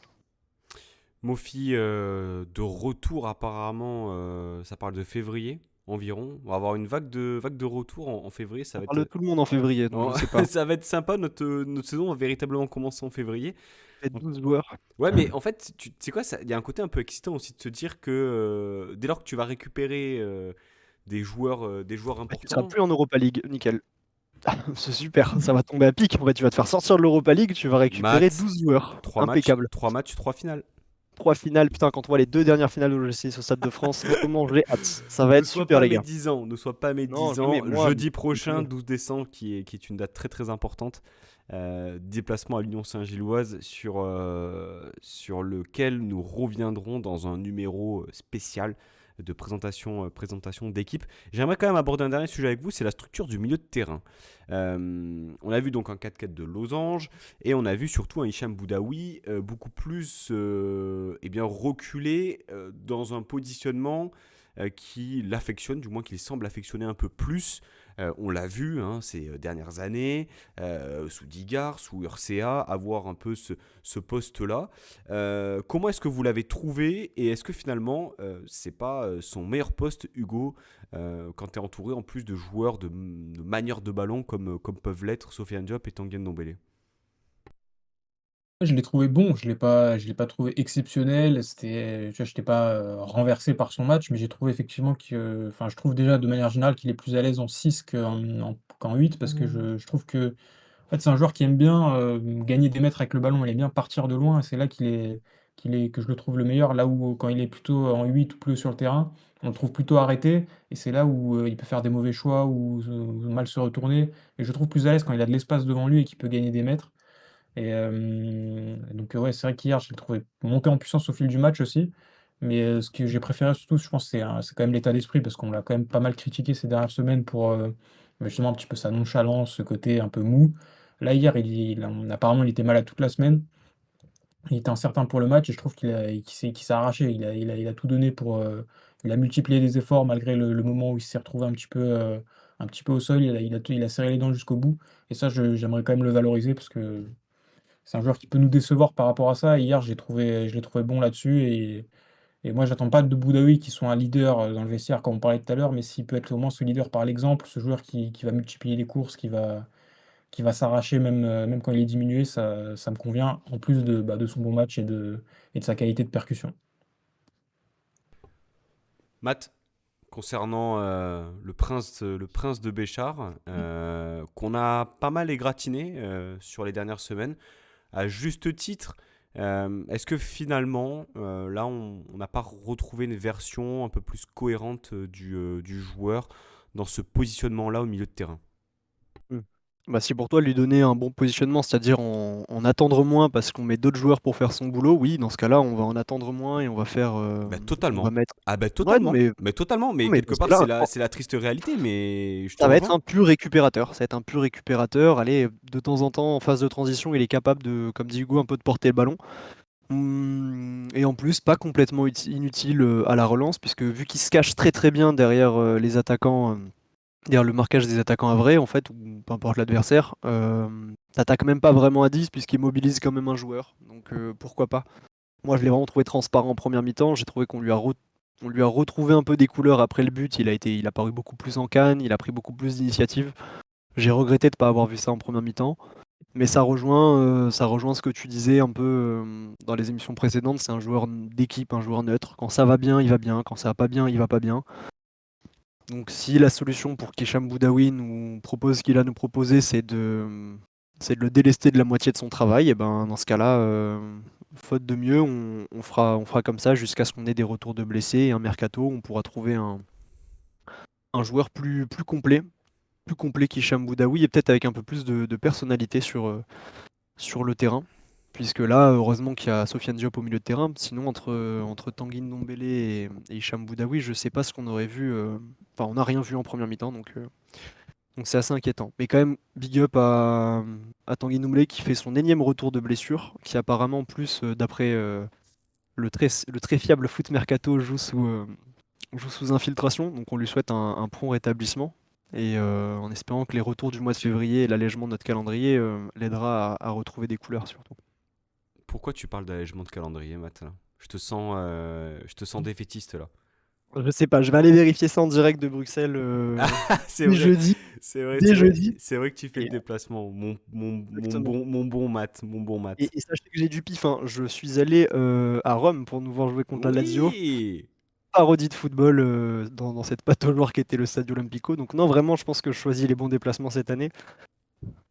Mofi de retour apparemment, ça parle de février environ. On va avoir une vague de retour en février. Ça On va parle de être, tout le monde en février, donc je sais pas. ça va être sympa. Notre saison va véritablement commencer en février. Peut-être 12 joueurs. Ouais, mais en fait, tu sais quoi, il y a un côté un peu excitant aussi de se dire que dès lors que tu vas récupérer des joueurs Bah, tu seras importants. plus en Europa League, nickel. C'est super, ça va tomber à pic. En fait, tu vas te faire sortir de l'Europa League, tu vas récupérer Maths, 12 joueurs. 3 matchs, Impeccable. 3 matchs, 3 finales. 3 finales, putain, quand on voit les 2 dernières finales de l'OGC au Stade de France, comment j'ai hâte. Ça va Ne être sois super, pas les mes gars. 10 ans, ne sois pas mes Non, 10 jamais, ans. moi, Jeudi mais prochain, jamais. 12 décembre, qui est une date très très importante. Déplacement à l'Union Saint-Gilloise sur lequel nous reviendrons dans un numéro spécial de présentation d'équipe. J'aimerais quand même aborder un dernier sujet avec vous, c'est la structure du milieu de terrain. On a vu donc un 4-4 de Losange et on a vu surtout un Hicham Boudaoui beaucoup plus reculé dans un positionnement qui l'affectionne, du moins qu'il semble affectionner un peu plus. On l'a vu ces dernières années, sous Digard, sous Urcea, avoir un peu ce poste-là. Comment est-ce que vous l'avez trouvé et est-ce que finalement, c'est pas son meilleur poste, Hugo, quand tu es entouré en plus de joueurs de manière de ballon comme peuvent l'être Sofiane Diop et Tanguy Ndombele? Je l'ai trouvé bon, je l'ai pas trouvé exceptionnel, tu vois, j'étais pas, renversé par son match, mais j'ai trouvé effectivement enfin, je trouve déjà de manière générale qu'il est plus à l'aise en 6 qu'en 8 parce que je trouve que en fait, c'est un joueur qui aime bien, gagner des mètres avec le ballon, il aime bien partir de loin et c'est là que je le trouve le meilleur. Là où quand il est plutôt en 8 ou plus sur le terrain, on le trouve plutôt arrêté et c'est là où, il peut faire des mauvais choix ou mal se retourner et je le trouve plus à l'aise quand il a de l'espace devant lui et qu'il peut gagner des mètres. Et donc ouais, c'est vrai qu'hier, je l'ai trouvé monter en puissance au fil du match aussi. Mais ce que j'ai préféré surtout, je pense, c'est quand même l'état d'esprit parce qu'on l'a quand même pas mal critiqué ces dernières semaines pour, justement un petit peu sa nonchalance, ce côté un peu mou. Là, hier, apparemment, il était malade toute la semaine. Il était incertain pour le match et je trouve qu'il s'est arraché. Il a tout donné il a multiplié les efforts malgré le moment où il s'est retrouvé un petit peu au sol. Il a serré les dents jusqu'au bout et ça, j'aimerais quand même le valoriser parce que c'est un joueur qui peut nous décevoir par rapport à ça. Hier, je l'ai trouvé bon là-dessus. Et moi, j'attends pas de Boudaoui qui soit un leader dans le vestiaire, comme on parlait tout à l'heure, mais s'il peut être au moins ce leader par l'exemple, ce joueur qui va multiplier les courses, qui va s'arracher même quand il est diminué, ça me convient, en plus de son bon match et de sa qualité de percussion. Matt, concernant le prince de Béchar, qu'on a pas mal égratigné sur les dernières semaines, à juste titre. Est-ce que finalement, là, on n'a pas retrouvé une version un peu plus cohérente du joueur dans ce positionnement-là au milieu de terrain? Mmh. Bah, si pour toi lui donner un bon positionnement, c'est-à-dire en attendre moins parce qu'on met d'autres joueurs pour faire son boulot, oui, dans ce cas-là, on va en attendre moins et on va faire, Bah, on va totalement. mettre Ah bah ouais, non, totalement, mais totalement, non, mais mais quelque dans ce part cas-là, c'est la triste réalité, mais je te ça va être rejoins. un pur récupérateur. Ça va être un pur récupérateur. Allez, de temps en temps, en phase de transition, il est capable de, comme dit Hugo, un peu de porter le ballon. Et en plus, pas complètement inutile, à la relance puisque vu qu'il se cache très, très bien derrière, les attaquants, derrière le marquage des attaquants à vrai, en fait, ou peu importe l'adversaire, tu même pas vraiment à 10 puisqu'il mobilise quand même un joueur, donc pourquoi pas? Moi, je l'ai vraiment trouvé transparent en première mi-temps. J'ai trouvé on lui a retrouvé un peu des couleurs après le but. Il a paru beaucoup plus en canne, il a pris beaucoup plus d'initiative. J'ai regretté de pas avoir vu ça en première mi-temps, mais ça rejoint ce que tu disais un peu, dans les émissions précédentes. C'est un joueur d'équipe, un joueur neutre. Quand ça va bien, il va bien. Quand ça va pas bien, il va pas bien. Donc si la solution pour qu'Hicham Boudaoui nous propose ce qu'il a à nous proposer, c'est de le délester de la moitié de son travail, et ben, dans ce cas-là, faute de mieux, on fera comme ça jusqu'à ce qu'on ait des retours de blessés et un mercato où on pourra trouver un joueur plus complet qu'Hicham Boudaoui et peut-être avec un peu plus de personnalité sur le terrain. Puisque là, heureusement qu'il y a Sofiane Diop au milieu de terrain. Sinon, entre Tanguy Ndombele et Hicham Boudaoui, je sais pas ce qu'on aurait vu. Enfin, on n'a rien vu en première mi-temps, donc c'est assez inquiétant. Mais quand même, big up à Tanguy Ndombele qui fait son énième retour de blessure, qui apparemment, en plus, d'après le très fiable Foot Mercato, joue sous infiltration. Donc on lui souhaite un prompt rétablissement. Et en espérant que les retours du mois de février et l'allègement de notre calendrier l'aidera à retrouver des couleurs surtout. Pourquoi tu parles d'allègement de calendrier, Matt, là? Je te sens défaitiste là. Je sais pas, je vais aller vérifier ça en direct de Bruxelles, Ah, c'est dès vrai, jeudi c'est vrai, dès jeudi c'est vrai que tu fais le et déplacement, exactement mon bon Matt, mon bon Matt. et sachez que j'ai du pif, hein. Je suis allé, à Rome pour nous voir jouer contre la Lazio. Oui! Parodie de football, dans cette pataugeoire qui était le Stadio Olimpico, donc non, vraiment, je pense que je choisis les bons déplacements cette année.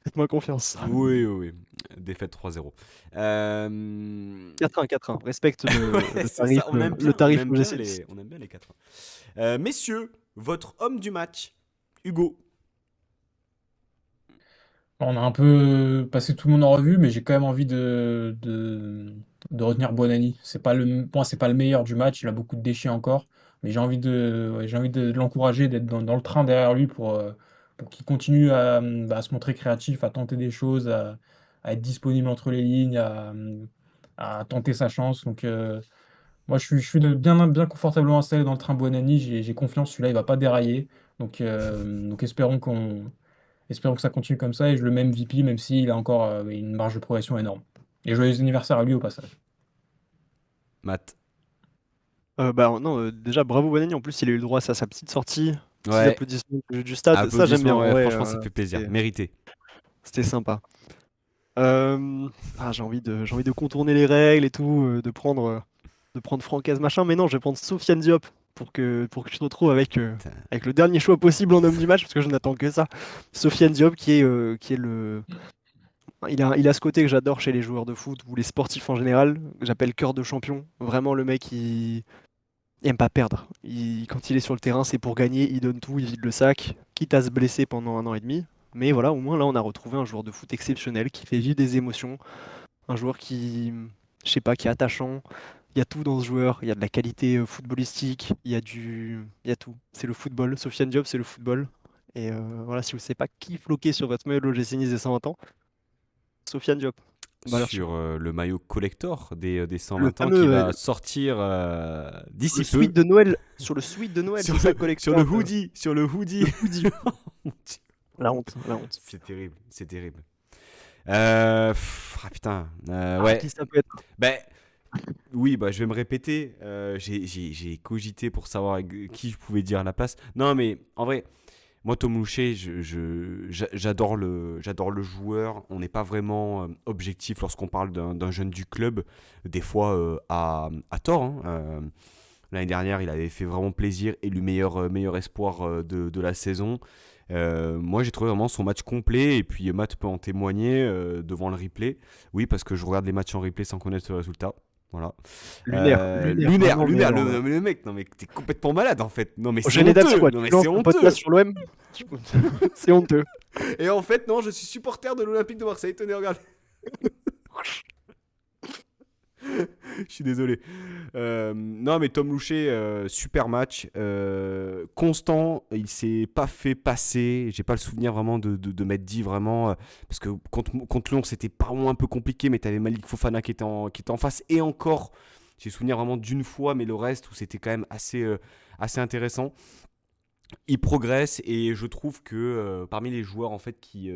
Faites-moi confiance. Oui, oui, oui. Défaite 3-0. 4-1, 4-1, respecte le Ouais, le c'est tarif, ça, heu, le tarif OGC Nice. on aime bien les 4. Messieurs, votre homme du match, Hugo. On a un peu passé tout le monde en revue, mais j'ai quand même envie de retenir Buonanni. Pour moi, c'est pas le meilleur du match, il a beaucoup de déchets encore, mais j'ai envie de l'encourager, d'être dans le train derrière lui pour qu'il continue à se montrer créatif, à tenter des choses, à être disponible entre les lignes, à tenter sa chance. Donc, moi, je suis bien confortablement installé dans le train Buonanni, j'ai confiance, celui-là, il va pas dérailler. Donc espérons que ça continue comme ça et je le mets MVP, même s'il a encore une marge de progression énorme. Et joyeux anniversaire à lui au passage. Matt. Bah, non, déjà bravo Banani, en plus il a eu le droit à sa petite sortie, petits Ouais, applaudissements du stade, ça j'aime bien applaudissements, en ouais, vrai, franchement, ça fait plaisir. Mérité. c'était sympa. J'ai envie de contourner les règles et tout, de prendre Francaise machin, mais non, je vais prendre Sofiane Diop pour que je te retrouve Putain. avec le dernier choix possible en homme du match, parce que je n'attends que ça. Sofiane Diop qui est le il a ce côté que j'adore chez les joueurs de foot ou les sportifs en général, que j'appelle cœur de champion. Vraiment le mec il aime pas perdre. Quand il est sur le terrain, c'est pour gagner, il donne tout, il vide le sac, quitte à se blesser pendant 1 an et demi. Mais voilà, au moins là, on a retrouvé un joueur de foot exceptionnel qui fait vivre des émotions, un joueur qui, je sais pas, qui est attachant. Il y a tout dans ce joueur, il y a de la qualité footballistique, il y a tout. C'est le football. Sofiane Diop, c'est le football. Et voilà, si vous ne savez pas qui floquer sur votre maillot de l'OGC Nice des 120 ans, Sofiane Diop. Valeur sûre. Sur le maillot collector des Le 120 ans qui fameux va sortir le d'ici peu. suite de Noël, sur le suite de Noël, c'est ça, Sur le collector. hoodie, sur le hoodie. Le hoodie. La honte, la honte. C'est terrible, c'est terrible. Ah putain, ouais. Qui ça peut être? Ben oui, bah je vais me répéter. J'ai cogité pour savoir qui je pouvais dire à la place. Non, mais en vrai, moi Tom Louchet, j'adore le joueur. On n'est pas vraiment objectif lorsqu'on parle d'un jeune du club. Des fois à tort, hein. L'année dernière, il avait fait vraiment plaisir, élu meilleur espoir de la saison. Moi, j'ai trouvé vraiment son match complet. Et puis, Matt peut en témoigner devant le replay. Oui, parce que je regarde les matchs en replay sans connaître le résultat. Voilà. Lunaire, Lunaire, vraiment, mais lunaire. alors, Le mec, non mais t'es complètement malade en fait. Non mais c'est Eugène Edap, c'est honteux. quoi? Non mais Tu lances c'est un honteux. podcast sur l'OM? C'est honteux. Et en fait, non, je suis supporter de l'Olympique de Marseille. Tenez, regardez. Je suis désolé. Non, mais Tom Louchet, super match. Constant, il s'est pas fait passer. J'ai pas le souvenir vraiment de m'être dit vraiment. Parce que contre Lyon, c'était pas vraiment un peu compliqué, mais t'avais Malik Fofana qui était en face. Et encore, j'ai souvenir vraiment d'une fois, mais le reste, où c'était quand même assez intéressant. Il progresse et je trouve que parmi les joueurs en fait qui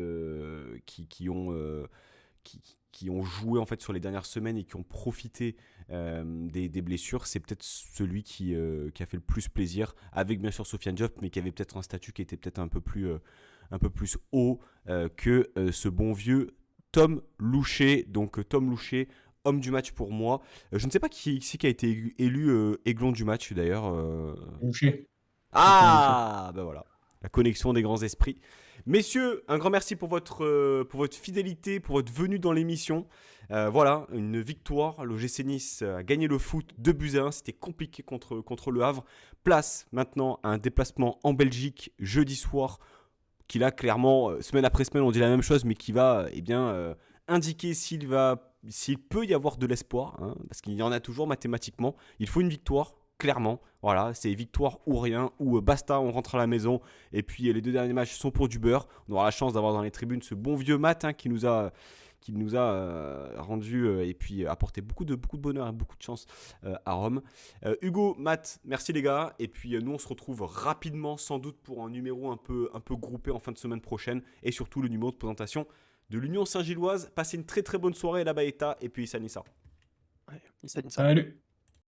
ont joué en fait sur les dernières semaines et qui ont profité des blessures, c'est peut-être celui qui a fait le plus plaisir, avec bien sûr Sofiane Diop, mais qui avait peut-être un statut qui était peut-être un peu plus haut que ce bon vieux Tom Louchet. Donc Tom Louchet, homme du match pour moi. Je ne sais pas qui a été élu aiglon du match d'ailleurs. Boucher. Ah, ben voilà, la connexion des grands esprits. Messieurs, un grand merci pour votre fidélité, pour votre venue dans l'émission. Voilà, une victoire. L'OGC Nice a gagné le foot 2-1. C'était compliqué contre le Havre. Place maintenant à un déplacement en Belgique jeudi soir, qui là, clairement, semaine après semaine, on dit la même chose, mais qui va indiquer s'il peut y avoir de l'espoir, hein, parce qu'il y en a toujours mathématiquement. Il faut une victoire. Clairement, voilà, c'est victoire ou rien, ou basta, on rentre à la maison. Et puis les 2 derniers matchs sont pour du beurre. On aura la chance d'avoir dans les tribunes ce bon vieux Matt qui nous a rendu et puis apporté beaucoup de bonheur et beaucoup de chance à Rome. Hugo, Matt, merci les gars. Et puis nous, on se retrouve rapidement, sans doute pour un numéro un peu groupé en fin de semaine prochaine. Et surtout le numéro de présentation de l'Union Saint-Gilloise. Passez une très très bonne soirée, la Baeta. Et puis Issa Nissa. Ouais, Issa Nissa. Salut.